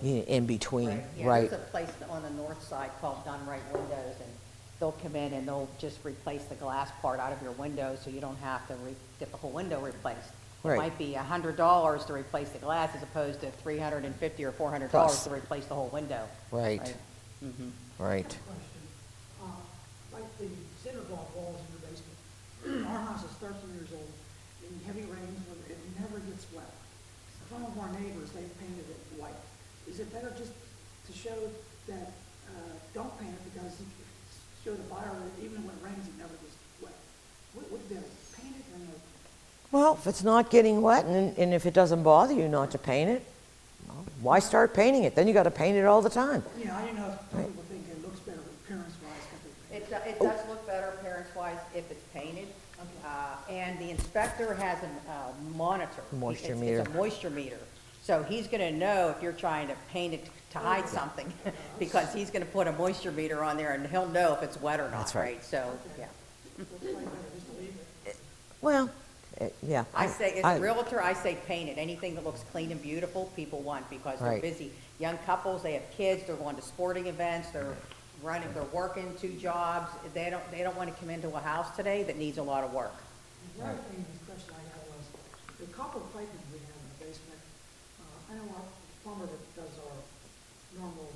in between, Yeah, right? there's a place on the north side called Done Right Windows, and they'll come in and they'll just replace the glass part out of your window so you don't have to get the whole window replaced. It Right. might be $100 to replace the glass as opposed to $350 or $400 Plus. to replace the whole window. Right, Mhm. right. Question. Like the cinder block walls in your basement, our house is 13 years old, in heavy rains, when it never gets wet. Some of our neighbors, they've painted it white. Is it better just to show that, don't paint it because you show the buyer that even when it rains, it never gets wet? What do they paint it or no? Well, if it's not getting wet and if it doesn't bother you not to paint it, well, why start painting it? Then you gotta paint it all the time. You know, I didn't know if some people think it looks better appearance-wise. It does look better appearance-wise if it's painted. And the inspector has a monitor. Moisture It's meter. a moisture meter. So he's gonna know if you're trying to paint it to hide something, because he's gonna put a moisture meter on there and he'll know if it's wet or not, That's right. right? So, yeah. Well, yeah. I say, as a realtor, I say paint it. Anything that looks clean and beautiful, people want because they're Right. busy. Young couples, they have kids, they're going to sporting events, they're working 2 jobs. They don't want to come into a house today that needs a lot of work. The other thing, the question I had was, the copper piping we have in the basement, I know our plumber that does our normal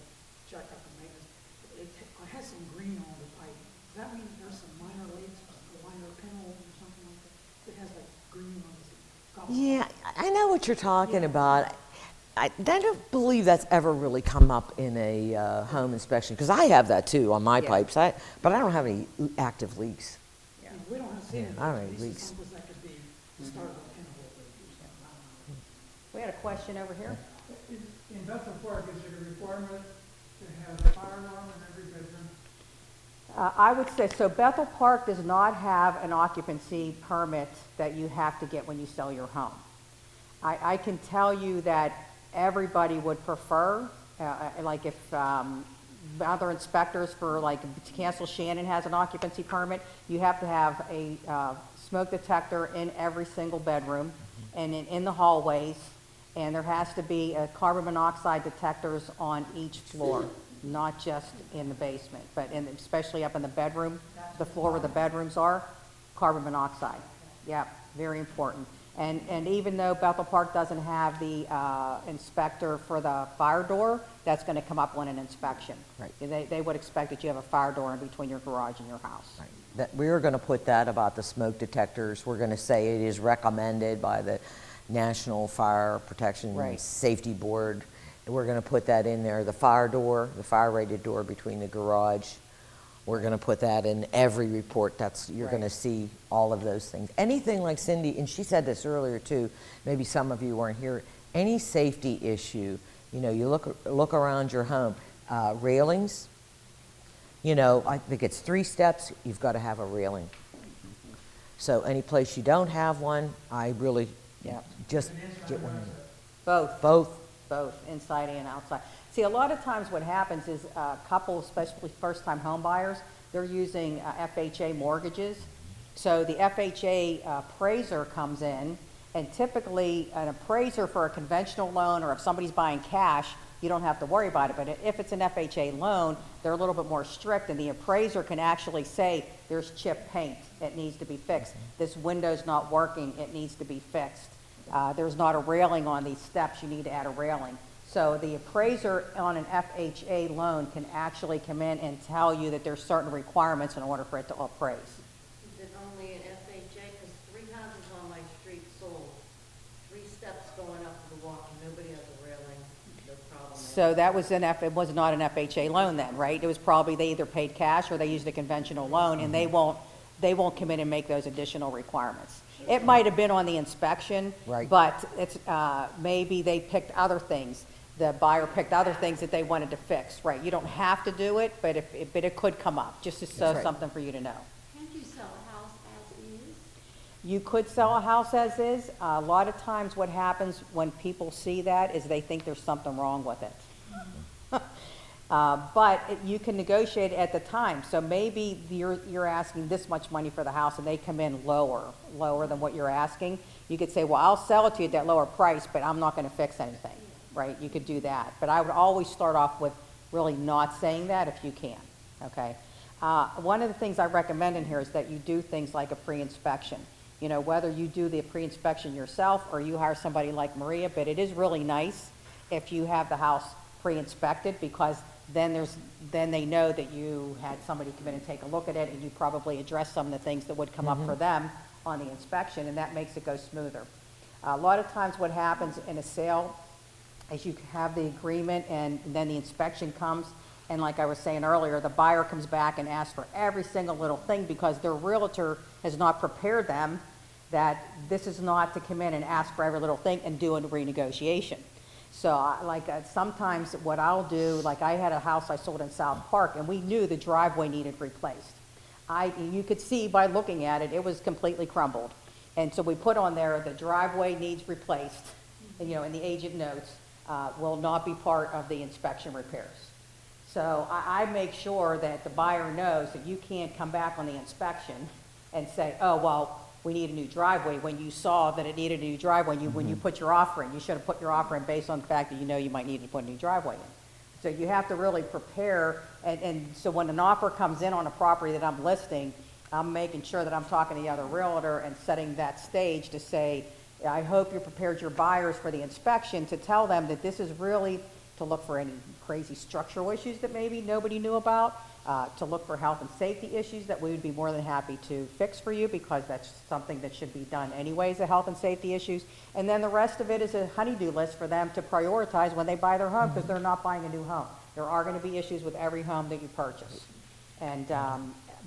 checkup and maintenance, it has some green on the pipe. Does that mean there's some minor leaks, or minor pinholes or something like that, that has like green on the copper? Yeah, I know what you're talking about. I don't believe that's ever really come up in a home inspection, because I have that too on my Yeah. pipes, but I don't have any active leaks. Yeah, we don't have seen it, I but don't at have least leaks. some of that could be the start of a pinhole or something, I don't know. We had a question over here. In Bethel Park, is it a requirement to have a fire alarm in every bedroom? I would say, so Bethel Park does not have an occupancy permit that you have to get when you sell your home. I can tell you that everybody would prefer, like if other inspectors for, like, Castle Shannon has an occupancy permit, you have to have a smoke detector in every single bedroom and in the hallways, and there has to be carbon monoxide detectors on each floor, not just in the basement, but especially up in the bedroom, the floor where the bedrooms are, carbon monoxide. Yeah, very important. And even though Bethel Park doesn't have the inspector for the fire door, that's going to come up on an inspection. Right. They would expect that you have a fire door in between your garage and your house. That we are going to put that about the smoke detectors. We're going to say it is recommended by the National Fire Protection Right. Safety Board. And we're going to put that in there. The fire door, the fire-rated door between the garage. We're going to put that in every report. You're going to Right. see all of those things. Anything like Cindy, and she said this earlier too, maybe some of you weren't here, any safety issue, you look around your home, railings, I think it's 3 steps, you've got to have a railing. So any place you don't have one, I really Yeah. just get one. Both. Both, Both, inside and outside. See, a lot of times what happens is couples, especially first-time home buyers, they're using FHA mortgages. So the FHA appraiser comes in, and typically an appraiser for a conventional loan, or if somebody's buying cash, you don't have to worry about it. But if it's an FHA loan, they're a little bit more strict, and the appraiser can actually say, there's chipped paint, it needs to be fixed. This window's not working, it needs to be fixed. There's not a railing on these steps, you need to add a railing. So the appraiser on an FHA loan can actually come in and tell you that there's certain requirements in order for it to appraise. Is it only an FHA? Because 3 houses on my street sold, 3 steps going up to the walk, and nobody has a railing, no problem. So that was it was not an FHA loan then, right? It was probably they either paid cash or they used a conventional loan, and they won't they won't come in and make those additional requirements. It might have been on the inspection. Right. But it's, maybe they picked other things. The buyer picked other things that they wanted to fix, right? You don't have to do it, but but it could come up, just That's so right. something for you to know. Can't you sell a house as is? You could sell a house as is. A lot of times what happens when people see that is they think there's something wrong with it. You can negotiate at the time. So maybe you're asking this much money for the house and they come in lower than what you're asking. You could say, well, I'll sell it to you at that lower price, but I'm not going to fix anything, right? You could do that. But I would always start off with really not saying that if you can, okay? One of the things I recommend in here is that you do things like a pre-inspection. You know, whether you do the pre-inspection yourself or you hire somebody like Maria, but it is really nice if you have the house pre-inspected, because then they know that you had somebody come in and take a look at it, and you probably address some of the things that would come up for them on the inspection, and that makes it go smoother. A lot of times what happens in a sale is you have the agreement and then the inspection comes, and like I was saying earlier, the buyer comes back and asks for every single little thing because their realtor has not prepared them that this is not to come in and ask for every little thing and do a renegotiation. So sometimes what I'll do, like I had a house I sold in South Park and we knew the driveway needed replaced. You could see by looking at it, it was completely crumbled. And so we put on there, the driveway needs replaced, and, you know, in the agent notes, will not be part of the inspection repairs. So I make sure that the buyer knows that you can't come back on the inspection and say, oh, well, we need a new driveway, when you saw that it needed a new driveway. When you put your offer in, you should have put your offer in based on the fact that you know you might need to put a new driveway in. So you have to really prepare, and so when an offer comes in on a property that I'm listing, I'm making sure that I'm talking to the other realtor and setting that stage to say, I hope you prepared your buyers for the inspection to tell them that this is really to look for any crazy structural issues that maybe nobody knew about, to look for health and safety issues that we would be more than happy to fix for you, because that's something that should be done anyways, the health and safety issues. And then the rest of it is a honey-do list for them to prioritize when they buy their home, because they're not buying a new home. There are going to be issues with every home that you purchase. And,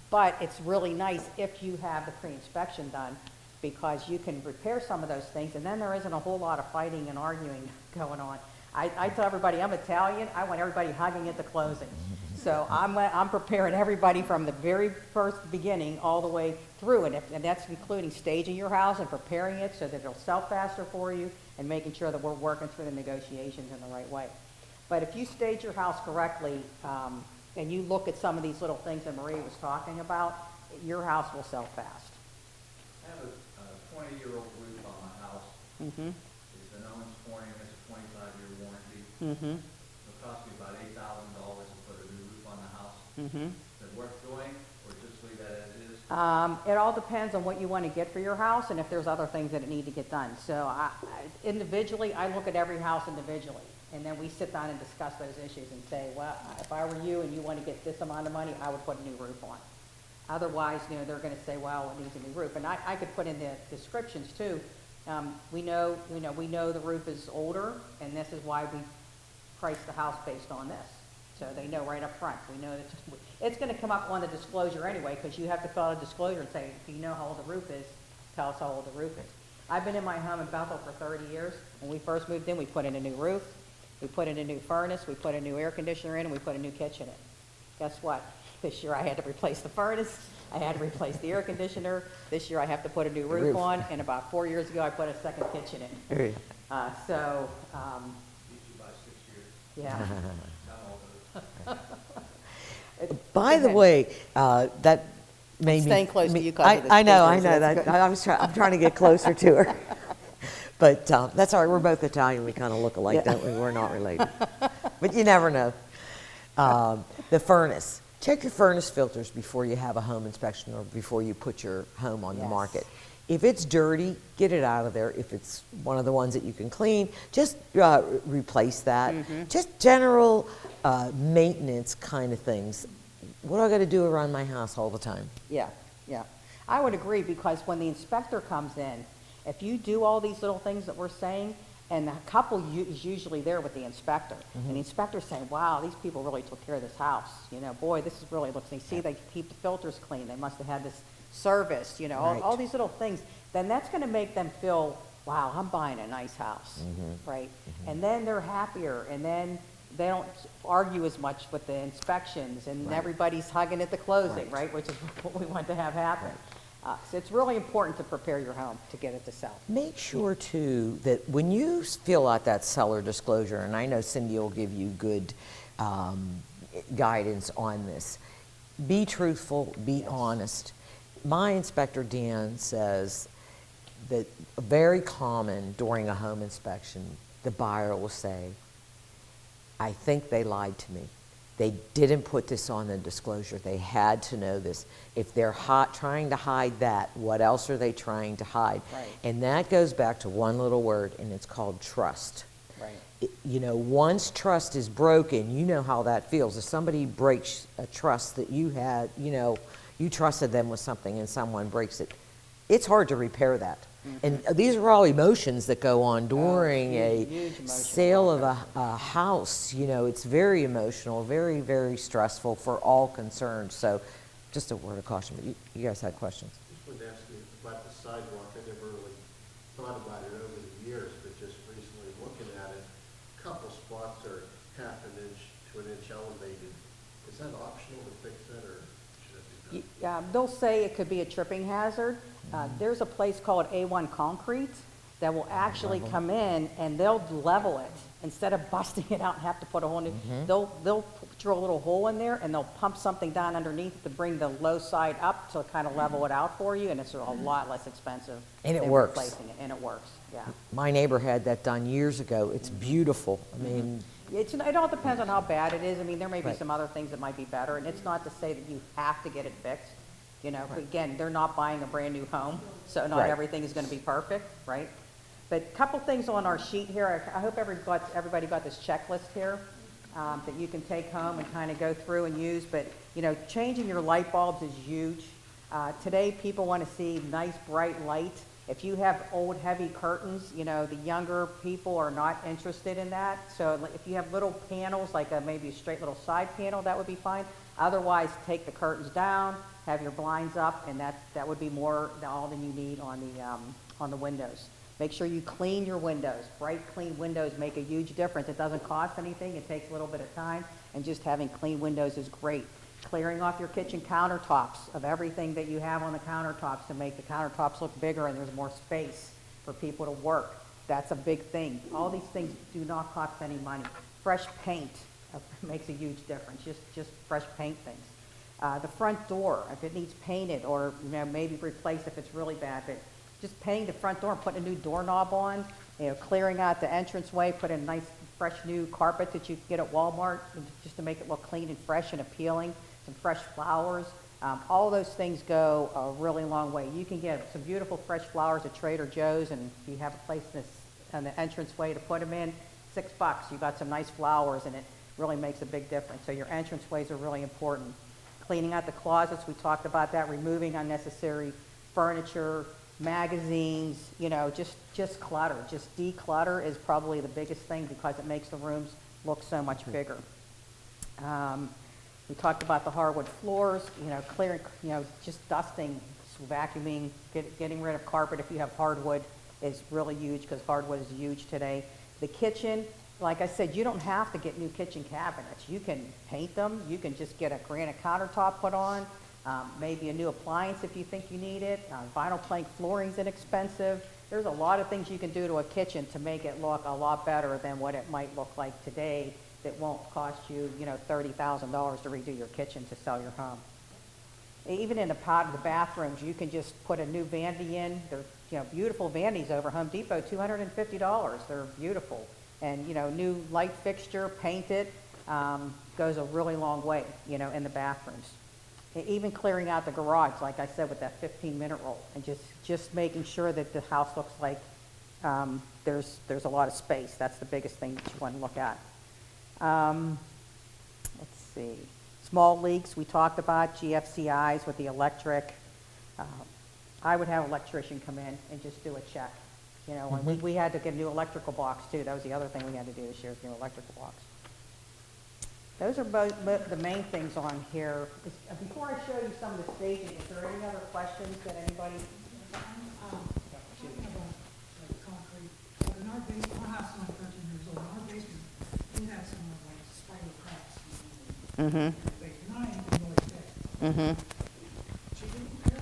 but it's really nice if you have the pre-inspection done, because you can repair some of those things, and then there isn't a whole lot of fighting and arguing going on. I tell everybody, I'm Italian, I want everybody hugging at the closing. So I'm preparing everybody from the very first beginning all the way through, and that's including staging your house and preparing it so that it'll sell faster for you, and making sure that we're working through the negotiations in the right way. But if you stage your house correctly, and you look at some of these little things that Marie was talking about, your house will sell fast. I have a 20-year-old roof on my house. Mm-hmm. It's an Owens Corning, it's a 25-year warranty. Mm-hmm. It'll cost me about $8,000 to put a new roof on the house. Mm-hmm. Is it worth doing, or just leave that as is? It all depends on what you want to get for your house and if there's other things that need to get done. So individually, I look at every house individually, and then we sit down and discuss those issues and say, well, if I were you and you want to get this amount of money, I would put a new roof on. Otherwise, you know, they're going to say, well, it needs a new roof. And I could put in the descriptions too. We know the roof is older, and this is why we priced the house based on this. So they know right up front. We know that it's going to come up on the disclosure anyway, because you have to fill out a disclosure and say, if you know how old the roof is, tell us how old the roof is. I've been in my home in Bethel for 30 years. When we first moved in, we put in a new roof, we put in a new furnace, we put a new air conditioner in, and we put a new kitchen in. Guess what? This year I had to replace the furnace, I had to replace the air conditioner. This year I have to put a new roof on, and about 4 years ago I put a second kitchen in. There you So, Beat you by 6 years. yeah. I'm older. By the way, that made me... Staying close to you 'cause of the I know speakers, that. I'm trying to get closer to her. But that's all right, we're both Italian, we kind of look alike, don't we? We're not related. But you never know. The furnace. Check your furnace filters before you have a home inspection or before you put your home on the Yes. market. If it's dirty, get it out of there. If it's one of the ones that you can clean, just replace that. Just general maintenance kind of things. What do I got to do around my house all the time? Yeah, yeah. I would agree, because when the inspector comes in, if you do all these little things that we're saying, and the couple is usually there with the inspector, and the inspector's saying, wow, these people really took care of this house. You know, boy, this is really looks, they see they keep the filters clean. They must have had this service, you know, all Right. these little things, then that's gonna make them feel, wow, I'm buying a nice house, right? And then they're happier, and then they don't argue as much with the inspections, and Right. everybody's hugging at the closing, Right. right? Which is what we want to have happen. So it's really important to prepare your home to get it to sell. Make sure too that when you fill out that seller disclosure, and I know Cindy will give you good guidance on this, be truthful, be honest. My inspector Dan says that very common during a home inspection, the buyer will say, I think they lied to me. They didn't put this on the disclosure. They had to know this. If they're trying to hide that, what else are they trying to hide? Right. And that goes back to one little word, and it's called trust. Right. You know, once trust is broken, you know how that feels. If somebody breaks a trust that you had, you know, you trusted them with something and someone breaks it, it's hard to repair that. And these are all emotions that go on during huge a emotional sale of a house. You know, it's very emotional, very, very stressful for all concerned. So just a word of caution, but you guys had questions. Just wanted to ask you about the sidewalk. I never really thought about it over the years, but just recently looking at it, a couple spots are half an inch to an inch elevated. Is that optional to fix that, or should it be done? They'll say it could be a tripping hazard. There's a place called A1 Concrete that will actually come in and they'll level it. Instead of busting it out and have to put a whole new, they'll drill a little hole in there and they'll pump something down underneath to bring the low side up to kind of level it out for you, and it's a lot less expensive. And it than works. replacing it, and it works, yeah. My neighbor had that done years ago. It's beautiful. I mean, It all depends on how bad it is. I mean, there may be Right. some other things that might be better, and it's not to say that you have to get it fixed. You know, again, they're not buying a brand-new home, so not Right. everything is gonna be perfect, right? But a couple things on our sheet here. I hope everybody got this checklist here, that you can take home and kind of go through and use. But, you know, changing your light bulbs is huge. Today, people want to see nice, bright light. If you have old, heavy curtains, you know, the younger people are not interested in that. So if you have little panels, like maybe a straight little side panel, that would be fine. Otherwise, take the curtains down, have your blinds up, and that would be all than you need on the windows. Make sure you clean your windows. Bright, clean windows make a huge difference. It doesn't cost anything. It takes a little bit of time, and just having clean windows is great. Clearing off your kitchen countertops of everything that you have on the countertops to make the countertops look bigger and there's more space for people to work. That's a big thing. All these things do not cost any money. Fresh paint makes a huge difference. Just fresh paint things. The front door, if it needs painted or, you know, maybe replaced if it's really bad, but just painting the front door and putting a new doorknob on, you know, clearing out the entranceway, put in nice, fresh new carpet that you can get at Walmart just to make it look clean and fresh and appealing, some fresh flowers. All those things go a really long way. You can get some beautiful fresh flowers at Trader Joe's, and if you have a place on the entranceway to put them in, $6. You got some nice flowers, and it really makes a big difference. So your entranceways are really important. Cleaning out the closets, we talked about that, removing unnecessary furniture, magazines, you know, just clutter. Just declutter is probably the biggest thing because it makes the rooms look so much bigger. We talked about the hardwood floors, you know, clearing, you know, just dusting, vacuuming, getting rid of carpet if you have hardwood is really huge because hardwood is huge today. The kitchen, like I said, you don't have to get new kitchen cabinets. You can paint them. You can just get a granite countertop put on, maybe a new appliance if you think you need it. Vinyl plank flooring's inexpensive. There's a lot of things you can do to a kitchen to make it look a lot better than what it might look like today that won't cost you, you know, $30,000 to redo your kitchen to sell your home. Even in the bathrooms, you can just put a new vanity in. They're, you know, beautiful vanities over Home Depot, $250. They're beautiful. And, you know, new light fixture, paint it, goes a really long way, you know, in the bathrooms. Even clearing out the garage, like I said, with that 15-minute rule, and just making sure that the house looks like there's a lot of space. That's the biggest thing that you want to look at. Let's see. Small leaks, we talked about, GFCIs with the electric. I would have an electrician come in and just do a check. You know, and we had to get a new electrical box too. That was the other thing we had to do this year, is new electrical box. Those are both the main things on here. Before I show you some of the staging, is there any other questions that anybody? Talking about like concrete, so in our basement, our house is only 13 years old, in our basement, we had some of like spider cracks. Mm-hmm. Not anything really big. Mm-hmm. Should we repair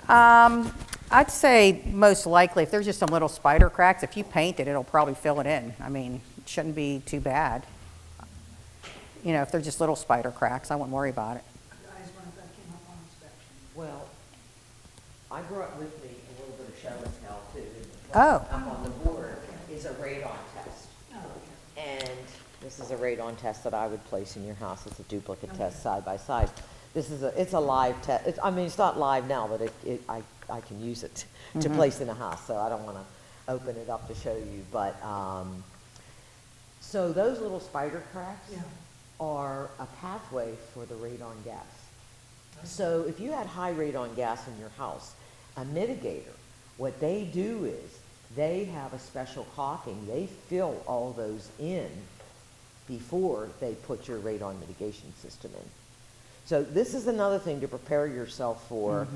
that? I'd say most likely, if there's just some little spider cracks, if you paint it, it'll probably fill it in. I mean, it shouldn't be too bad. You know, if they're just little spider cracks, I wouldn't worry about it. I just wondered if that came up on inspection. Well, I brought with me a little bit of show and tell too. Oh. Up on the board is a radon test. Oh, okay. And this is a radon test that I would place in your house. It's a duplicate test side by side. It's a live test. I mean, it's not live now, but I can use it to place in a house, so I don't want to open it up to show you. But, so those little spider cracks Yeah. are a pathway for the radon gas. So if you had high radon gas in your house, a mitigator, what they do is they have a special caulking. They fill all those in before they put your radon mitigation system in. So this is another thing to prepare yourself for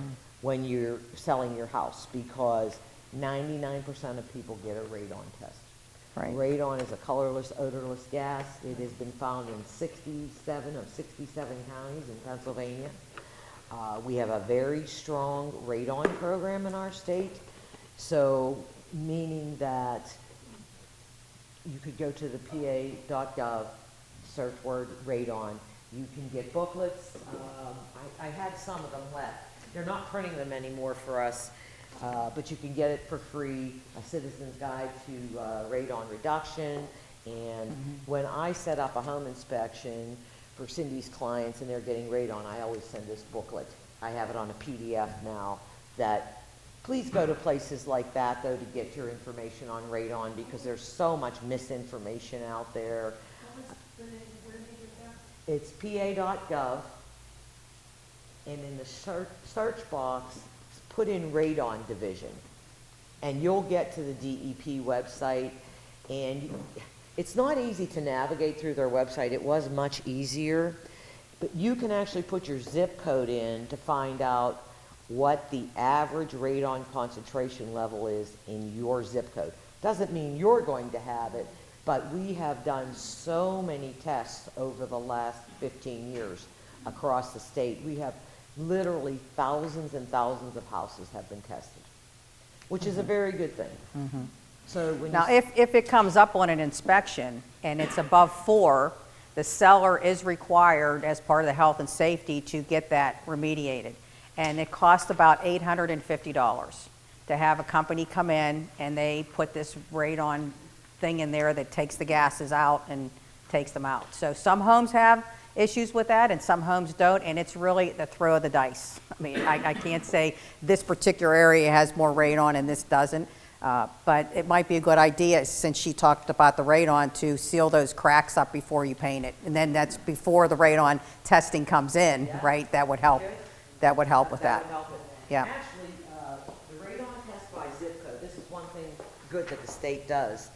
when you're selling your house, because 99% of people get a radon test. Right. Radon is a colorless, odorless gas. It has been found in 67 of 67 counties in Pennsylvania. We have a very strong radon program in our state, so meaning that you could go to the pa.gov, search word radon. You can get booklets. I had some of them left. They're not printing them anymore for us, but you can get it for free, a citizen's guide to radon reduction. And when I set up a home inspection for Cindy's clients and they're getting radon, I always send this booklet. I have it on a PDF now. That please go to places like that, though, to get your information on radon, because there's so much misinformation out there. It's pa.gov, and in the search box, put in radon division, and you'll get to the DEP website. And it's not easy to navigate through their website. It was much easier, but you can actually put your zip code in to find out what the average radon concentration level is in your zip code. Doesn't mean you're going to have it, but we have done so many tests over the last 15 years across the state. We have literally thousands and thousands of houses have been tested, which is a very good thing. So when Now, you, if it comes up on an inspection and it's above 4, the seller is required, as part of the health and safety, to get that remediated. And it costs about $850 to have a company come in and they put this radon thing in there that takes the gases out and takes them out. So some homes have issues with that and some homes don't, and it's really the throw of the dice. I mean, I can't say this particular area has more radon and this doesn't, but it might be a good idea, since she talked about the radon, to seal those cracks up before you paint it. And then that's before the radon testing comes in, right? That would help. That would help with that. would help it. Yeah. Actually, the radon test by zip code, this is one thing good that the state does.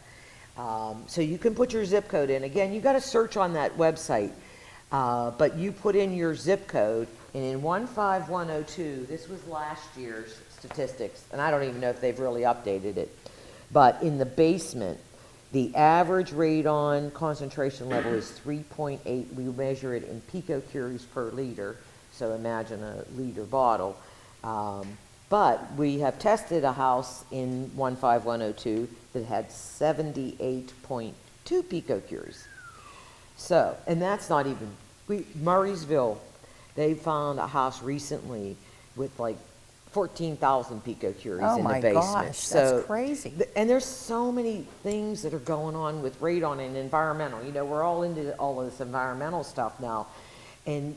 So you can put your zip code in. Again, you got to search on that website, but you put in your zip code, and in 15102, this was last year's statistics, and I don't even know if they've really updated it, but in the basement, the average radon concentration level is 3.8. We measure it in picocuries per liter, so imagine a liter bottle. But we have tested a house in 15102 that had 78.2 picocuries. So, and that's not even, Murraysville, they found a house recently with like 14,000 picocuries Oh in the my basement. gosh, So, that's crazy. and there's so many things that are going on with radon and environmental. You know, we're all into all of this environmental stuff now. And,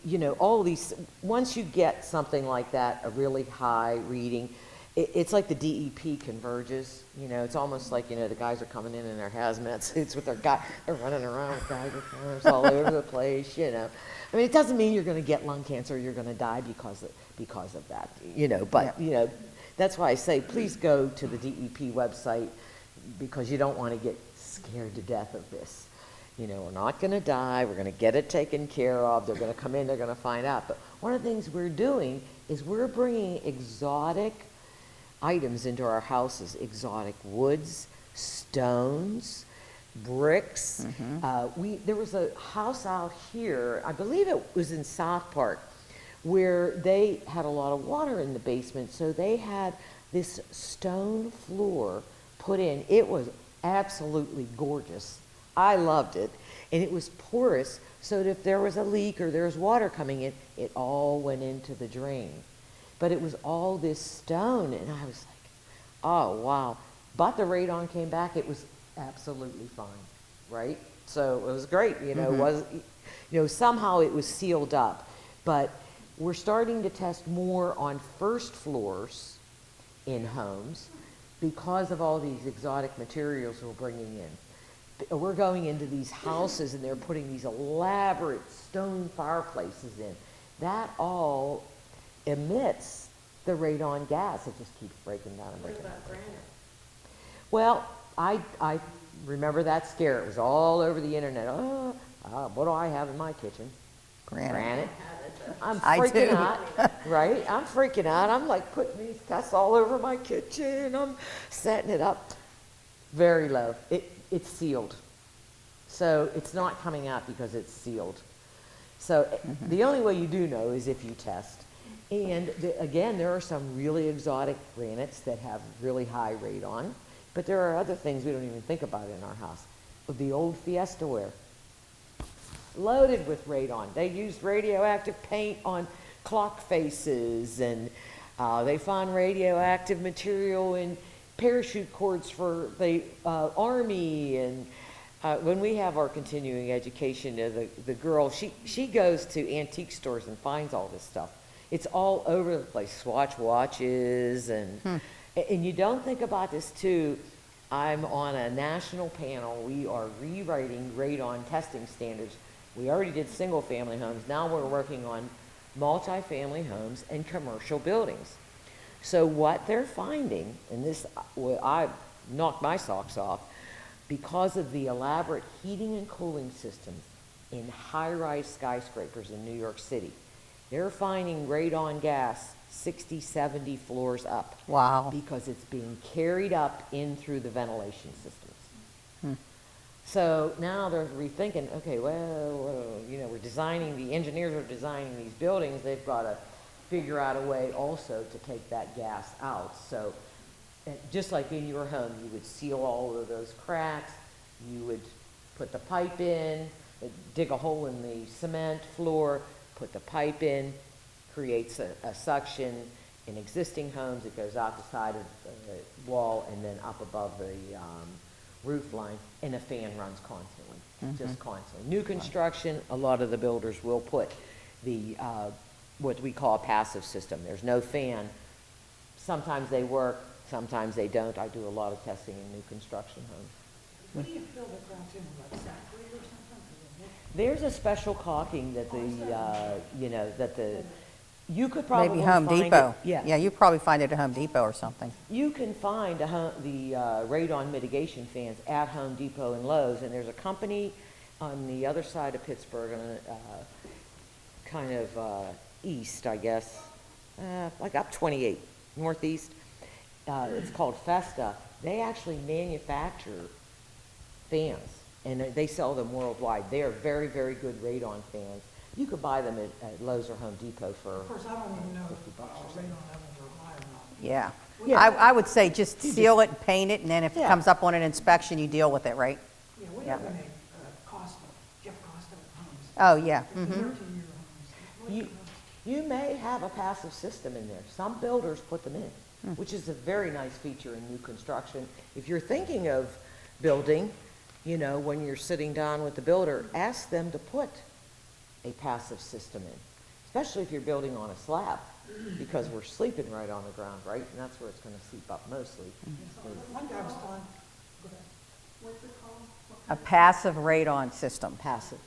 you know, all of these, once you get something like that, a really high reading, it's like the DEP converges. You know, it's almost like, you know, the guys are coming in their hazmat suits with their they're running around with Geiger counters all over the place, you know. I mean, it doesn't mean you're going to get lung cancer or you're going to die because of that, you know. But, you know, that's why I say please go to the DEP website, because you don't want to get scared to death of this. You know, we're not going to die. We're going to get it taken care of. They're going to come in. They're going to find out. But one of the things we're doing is we're bringing exotic items into our houses, exotic woods, stones, bricks. There was a house out here, I believe it was in South Park, where they had a lot of water in the basement, so they had this stone floor put in. It was absolutely gorgeous. I loved it. And it was porous, so that if there was a leak or there was water coming in, it all went into the drain. But it was all this stone, and I was like, oh, wow. But the radon came back, it was absolutely fine, right? So it was great, you know, somehow it was sealed up. But we're starting to test more on first floors in homes because of all these exotic materials we're bringing in. We're going into these houses and they're putting these elaborate stone fireplaces in. That all emits the radon gas. It just keeps breaking down and What breaking down. about granite? Well, I remember that scare. It was all over the internet. What do I have in my kitchen? Granite. I'm I freaking do. out, right? I'm freaking out. I'm like putting these tests all over my kitchen. I'm setting it up. Very low. It's sealed. So it's not coming out because it's sealed. So the only way you do know is if you test. And again, there are some really exotic granites that have really high radon, but there are other things we don't even think about in our house. The old Fiesta ware, loaded with radon. They used radioactive paint on clock faces, and they found radioactive material in parachute cords for the Army. And when we have our continuing education, the girl, she goes to antique stores and finds all this stuff. It's all over the place, Swatch watches, and you don't think about this too. I'm on a national panel. We are rewriting radon testing standards. We already did single family homes. Now we're working on multifamily homes and commercial buildings. So what they're finding, and this, I knocked my socks off, because of the elaborate heating and cooling systems in high-rise skyscrapers in New York City, they're finding radon gas 60, 70 floors up. Wow. Because it's being carried up in through the ventilation systems. So now they're rethinking, okay, well, we're designing, the engineers are designing these buildings, they've got to figure out a way also to take that gas out. So just like in your home, you would seal all of those cracks, you would put the pipe in, dig a hole in the cement floor, put the pipe in, creates a suction. In existing homes, it goes out the side of the wall and then up above the roof line, and a fan runs constantly, just constantly. New construction, a lot of the builders will put the what we call a passive system. There's no fan. Sometimes they work, sometimes they don't. I do a lot of testing in new construction homes. What do you fill the cracks in, like sachet or something? There's a special caulking that you could probably Maybe Home find Depot. It, Yeah, you probably find it at Home Depot or something. You can find the radon mitigation fans at Home Depot and Lowe's, and there's a company on the other side of Pittsburgh, kind of east, I guess, like up 28, northeast. It's called Festa. They actually manufacture fans, and they sell them worldwide. They are very, very good radon fans. You could buy them at Lowe's or Home Depot for Of course, I don't even know if $50 or radon something. levels are high or not. Yeah. Yeah. I would say just seal it and paint it, and then if it Yeah. comes up on an inspection, you deal with it, right? Yeah, we Yeah. have a Costa, Jeff Costa homes. Oh, yeah. 13-year homes. You may have a passive system in there. Some builders put them in, which is a very nice feature in new construction. If you're thinking of building, when you're sitting down with the builder, ask them to put a passive system in, especially if you're building on a slab, because we're sleeping right on the ground, right? And that's where it's going to seep up mostly. One guy was telling, go ahead. What's it called? A passive radon system. Passive.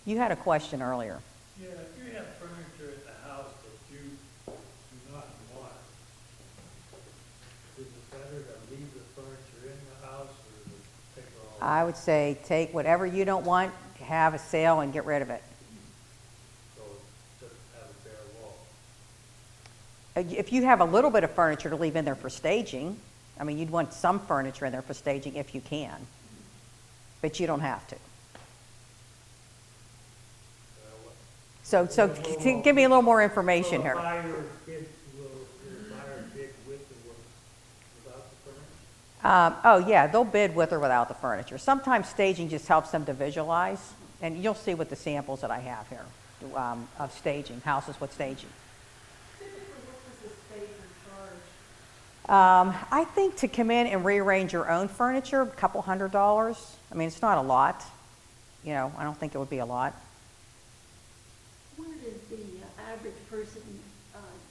You had a question earlier. Yeah, if you have furniture at the house that you do not want, is it better to leave the furniture in the house or to take it all I would say take whatever you don't want, have a sale and get rid of it. So just have a bare wall. If you have a little bit of furniture to leave in there for staging, I mean, you'd want some furniture in there for staging if you can, but you don't have to. So give me a little more information here. Will the buyer bid with or without the furniture? Oh, yeah, they'll bid with or without the furniture. Sometimes staging just helps them to visualize, and you'll see with the samples that I have here of staging, houses with staging. Typically, what does the stager charge? I think to come in and rearrange your own furniture, a couple $100. I mean, it's not a lot. You know, I don't think it would be a lot. Where does the average person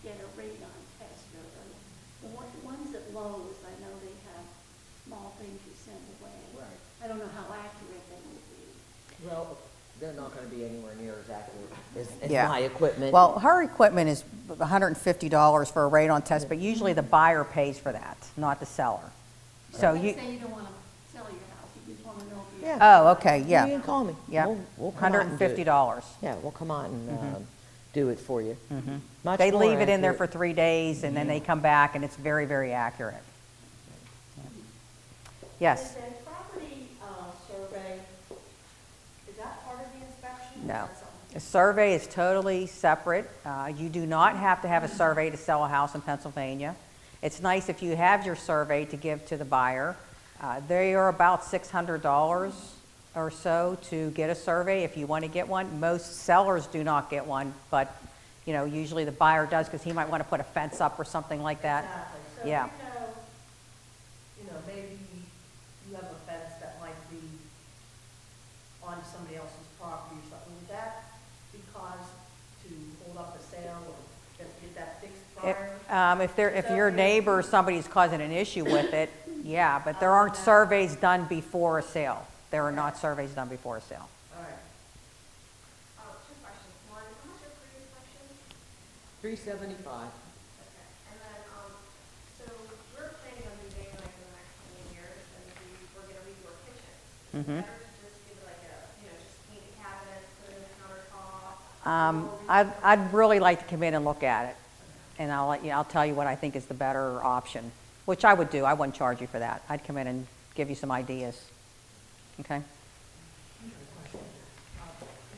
get a radon test? The ones at Lowe's, I know they have small things you send away. Right. I don't know how accurate they would be. Well, they're not going to be anywhere near as accurate as Yeah. my equipment. Well, her equipment is $150 for a radon test, but usually the buyer pays for that, not the seller. So Let's you, say you don't want to sell your house, you just want to know if you. Yeah. oh, okay, You yeah, can call me. yeah, We'll come out and do it. $150. Yeah, we'll come out and do it for you. Much They more leave it in there for accurate. 3 days, and then they come back, and it's very, very accurate. Yes? Is a property survey, is that part of the inspection? No. Or is that something- A survey is totally separate. You do not have to have a survey to sell a house in Pennsylvania. It's nice if you have your survey to give to the buyer. They are about $600 or so to get a survey if you want to get one. Most sellers do not get one, but, you know, usually the buyer does because he might want to put a fence up or something like that. Exactly. So Yeah. you know, maybe you have a fence that might be on somebody else's property or something. Would that be cause to hold up a sale or get that fixed prior? If your neighbor or somebody's causing an issue with it, yeah, but there aren't surveys done before a sale. There are not surveys done before a sale. All right. Two questions. One, how much are pre-inspections? $375. Okay. And then, so we're planning on moving like in the next couple of years, and we're gonna redo our kitchen. Is it better to just give it like a, just paint the cabinets, put in the countertop? I'd really like to come in and look at it, and I'll tell you what I think is the better option, which I would do. I wouldn't charge you for that. I'd come in and give you some ideas. Okay?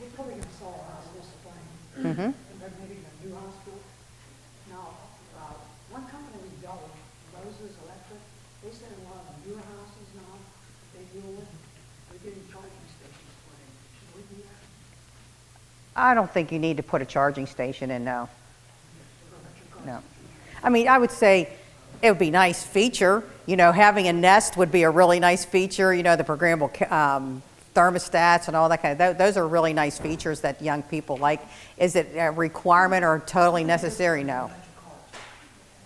We're probably gonna sell a house this spring, Mm-hmm. and then maybe a new hospital. Now, one company we dealt with, Moses Electric, they said a lot of the newer houses now, they deal with, they're getting charging stations for them. Should we do that? I don't think you need to put a charging station in, no. No. I mean, I would say it would be a nice feature. You know, having a Nest would be a really nice feature, you know, the programmable thermostats and all that kind of, those are really nice features that young people like. Is it a requirement or totally necessary? No.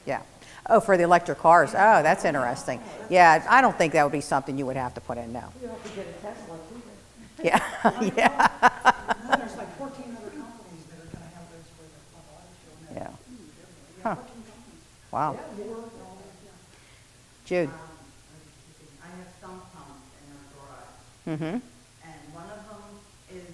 Yeah. Oh, for the electric cars. Oh, that's interesting. Yeah, I don't think that would be something you would have to put in, no. You have to get a Tesla too. Yeah, yeah, And then there's like 14 other companies that are gonna have those for the auto show. And yeah. that- We Huh. have 14 companies. Wow. They work and all that, yeah. Jude? I have sump pumps in our garage, Mm-hmm. and one of them is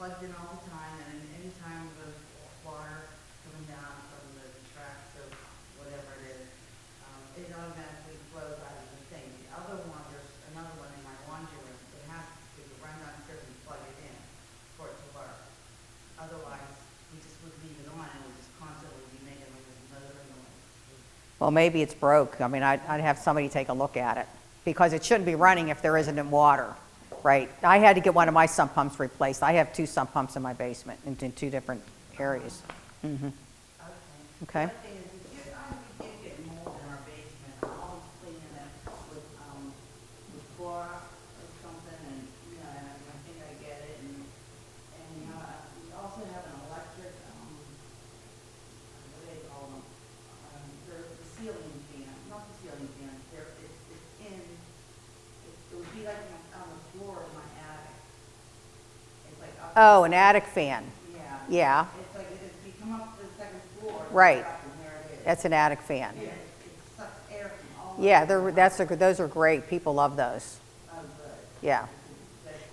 plugged in all the time, and any time there's water coming down from the tracks or whatever it is, it automatically flows out of the thing. The other one, there's another one in my laundry room, it has to run downstairs and plug it in for it to work. Otherwise, we just would leave it on, and it would just constantly be making like this motor noise. Well, maybe it's broke. I mean, I'd have somebody take a look at it, because it shouldn't be running if there isn't water, right? I had to get one of my sump pumps replaced. I have 2 sump pumps in my basement in 2 different areas. Mm-hmm. Okay. The other thing is, we did get mold in our basement, I'm always cleaning it with Clorox or something, and, and I think I get it, and, we also have an electric, what do they call them? They're the ceiling fan, not the ceiling fan, it would be like on the floor of my attic. It's like up. Oh, an attic fan. Yeah. Yeah, It's like, if you come up to the second floor. it's Right. up and there it is. that's an attic fan. Yeah, it sucks air from all. Yeah, those are great. People love those. Yeah.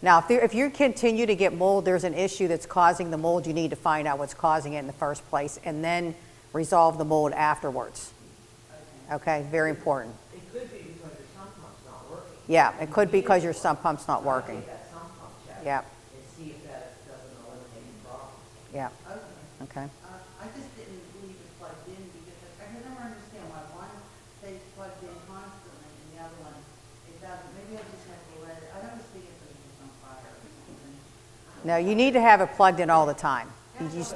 Now, if you continue to get mold, there's an issue that's causing the mold, you need to find out what's causing it in the first place, and then resolve the mold afterwards. Okay, very important. It could be because your sump pump's not working. Yeah, it could be because your sump pump's not working. Get that sump pump checked. Yeah, And see if that doesn't eliminate the problem. yeah, Okay. okay. I just didn't leave it plugged in because I could never understand why one stays plugged in constantly and the other one, it doesn't. Maybe I just have to let it, I don't see if it's on fire or something. No, you need to have it plugged in all the time. You just,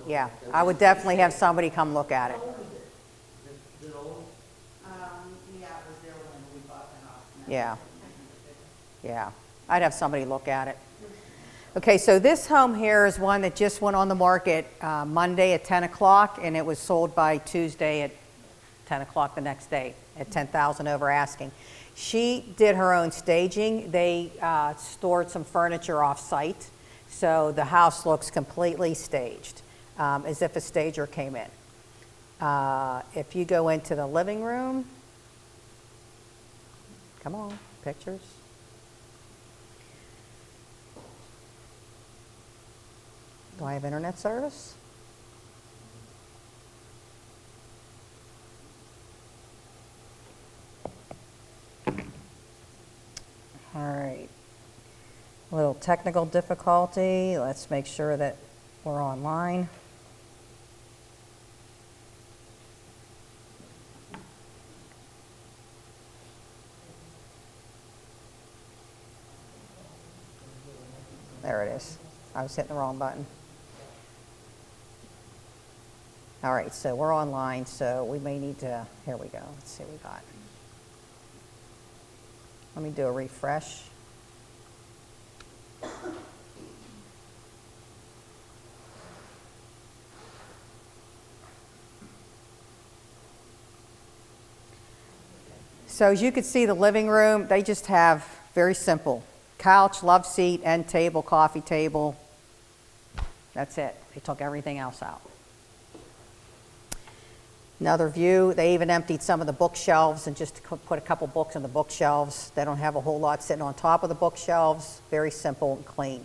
yeah, I would definitely have somebody come look at it. Is it old? Yeah, it was there when we bought the house. and that Yeah. was- Yeah, I'd have somebody look at it. Okay, so this home here is one that just went on the market Monday at 10 o'clock, and it was sold by Tuesday at 10 o'clock the next day at 10,000 over asking. She did her own staging. They stored some furniture off-site, so the house looks completely staged, as if a stager came in. If you go into the living room, come on, pictures. Do I have internet service? All right. A little technical difficulty. Let's make sure that we're online. There it is. I was hitting the wrong button. All right, so we're online, so we may need to, here we go. Let's see what we got. Let me do a refresh. So as you can see, the living room, they just have very simple couch, love seat, end table, coffee table. That's it. They took everything else out. Another view, they even emptied some of the bookshelves and just put a couple books on the bookshelves. They don't have a whole lot sitting on top of the bookshelves. Very simple and clean.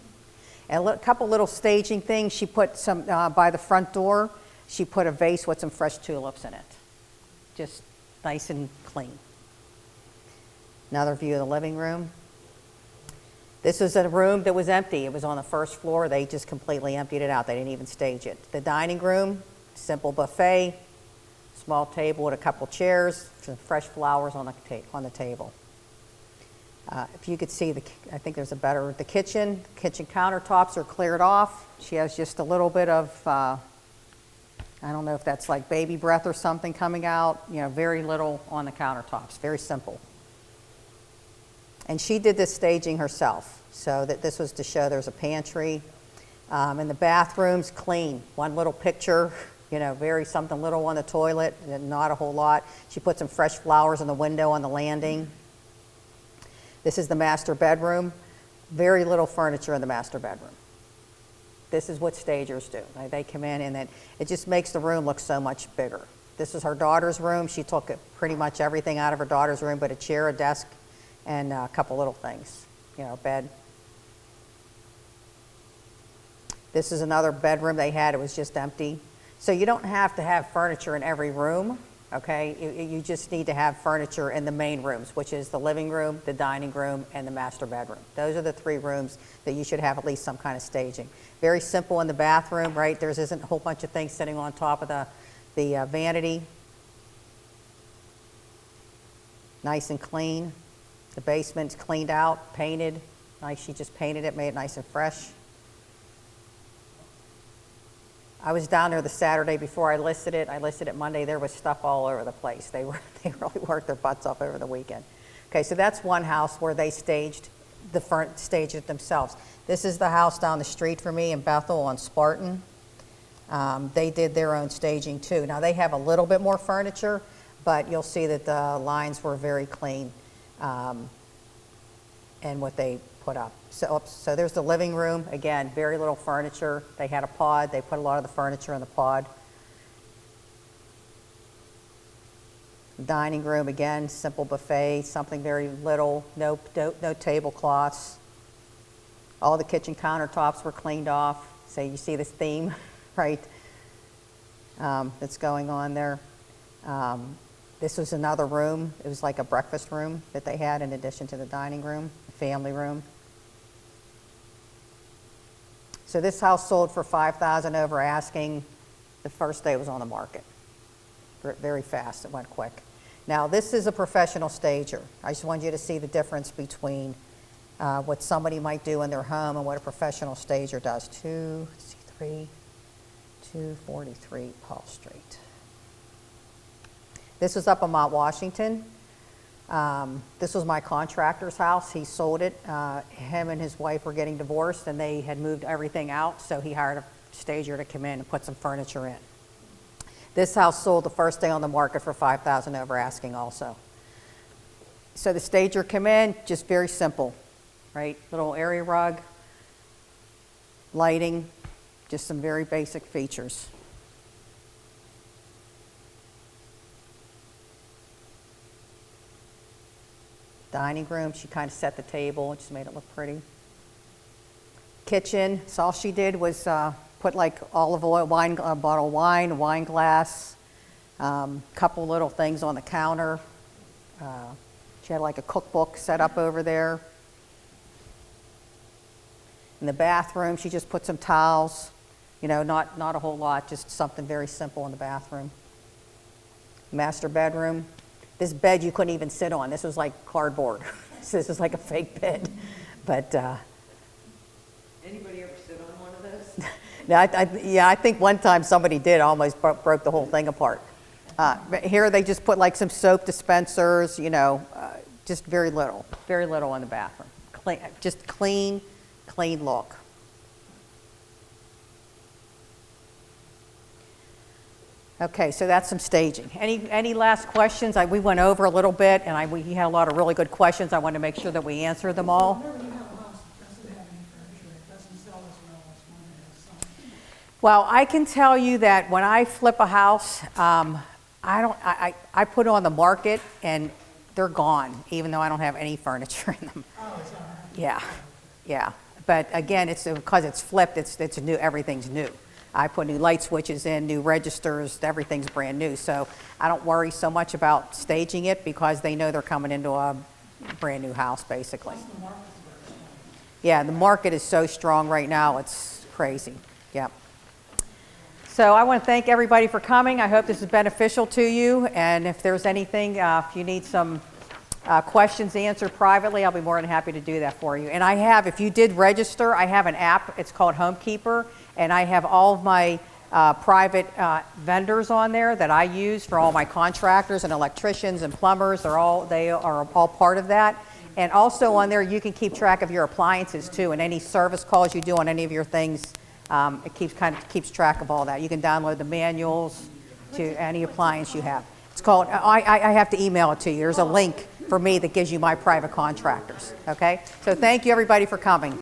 And a couple little staging things. She put some, by the front door, she put a vase with some fresh tulips in it. Just nice and clean. Another view of the living room. This is a room that was empty. It was on the first floor. They just completely emptied it out. They didn't even stage it. The dining room, simple buffet, small table with a couple chairs, some fresh flowers on the table. If you could see, I think there's the kitchen countertops are cleared off. She has just a little bit of, I don't know if that's like baby breath or something coming out, very little on the countertops, very simple. And she did this staging herself, so that this was to show there's a pantry. And the bathrooms, clean. One little picture, very something little on the toilet, and not a whole lot. She put some fresh flowers in the window on the landing. This is the master bedroom. Very little furniture in the master bedroom. This is what stagers do. They come in and it just makes the room look so much bigger. This is her daughter's room. She took pretty much everything out of her daughter's room, but a chair, a desk, and a couple little things, a bed. This is another bedroom they had. It was just empty. So you don't have to have furniture in every room, okay? You just need to have furniture in the main rooms, which is the living room, the dining room, and the master bedroom. Those are the three rooms that you should have at least some kind of staging. Very simple in the bathroom, right? There isn't a whole bunch of things sitting on top of the vanity. Nice and clean. The basement's cleaned out, painted. Nice, she just painted it, made it nice and fresh. I was down there the Saturday before I listed it. I listed it Monday. There was stuff all over the place. They really worked their butts off over the weekend. Okay, so that's one house where they staged it themselves. This is the house down the street from me in Bethel on Spartan. They did their own staging too. Now they have a little bit more furniture, but you'll see that the lines were very clean. And what they put up. So there's the living room. Again, very little furniture. They had a pod. They put a lot of the furniture in the pod. Dining room, again, simple buffet, something very little, no tablecloths. All the kitchen countertops were cleaned off. So you see this theme, right, that's going on there. This was another room. It was like a breakfast room that they had in addition to the dining room, a family room. So this house sold for $5,000 over asking the first day it was on the market. Very fast, it went quick. Now this is a professional stager. I just want you to see the difference between what somebody might do in their home and what a professional stager does. 243 Paul Street. This was up in Mount Washington. This was my contractor's house. He sold it. Him and his wife were getting divorced and they had moved everything out, so he hired a stager to come in and put some furniture in. This house sold the first day on the market for $5,000 over asking also. So the stager came in, just very simple, right? Little area rug, lighting, just some very basic features. Dining room, she kind of set the table and just made it look pretty. Kitchen, so all she did was put like olive oil, a bottle of wine, a wine glass, couple little things on the counter. She had like a cookbook set up over there. In the bathroom, she just put some towels, you know, not a whole lot, just something very simple in the bathroom. Master bedroom. This bed you couldn't even sit on. This was like cardboard. So this is like a fake bed. But Anybody ever sit on one of those? no, I think one time somebody did, almost broke the whole thing apart. But here they just put like some soap dispensers, you know, just very little in the bathroom. Just clean look. Okay, so that's some staging. Any last questions? We went over a little bit, and we had a lot of really good questions. I wanted to make sure that we answered them all. Whenever you have a house that doesn't have any furniture, it doesn't sell as well as one that has some. Well, I can tell you that when I flip a house, I put it on the market, and they're gone, even though I don't have any furniture in them. Oh, it's all right. Yeah. But again, it's because it's flipped. It's new. Everything's new. I put new light switches in, new registers, everything's brand new. So I don't worry so much about staging it because they know they're coming into a brand new house, basically. Yeah, the market is so strong right now, it's crazy. Yep. So I want to thank everybody for coming. I hope this is beneficial to you. And if there's anything, if you need some questions answered privately, I'll be more than happy to do that for you. And I have, if you did register, I have an app. It's called Homekeeper. And I have all of my private vendors on there that I use for all my contractors and electricians and plumbers. They are all part of that. And also on there, you can keep track of your appliances too, and any service calls you do on any of your things. It keeps track of all that. You can download the manuals to any appliance you have. It's called. I have to email it to you. There's a link for me that gives you my private contractors. Okay. So thank you everybody for coming.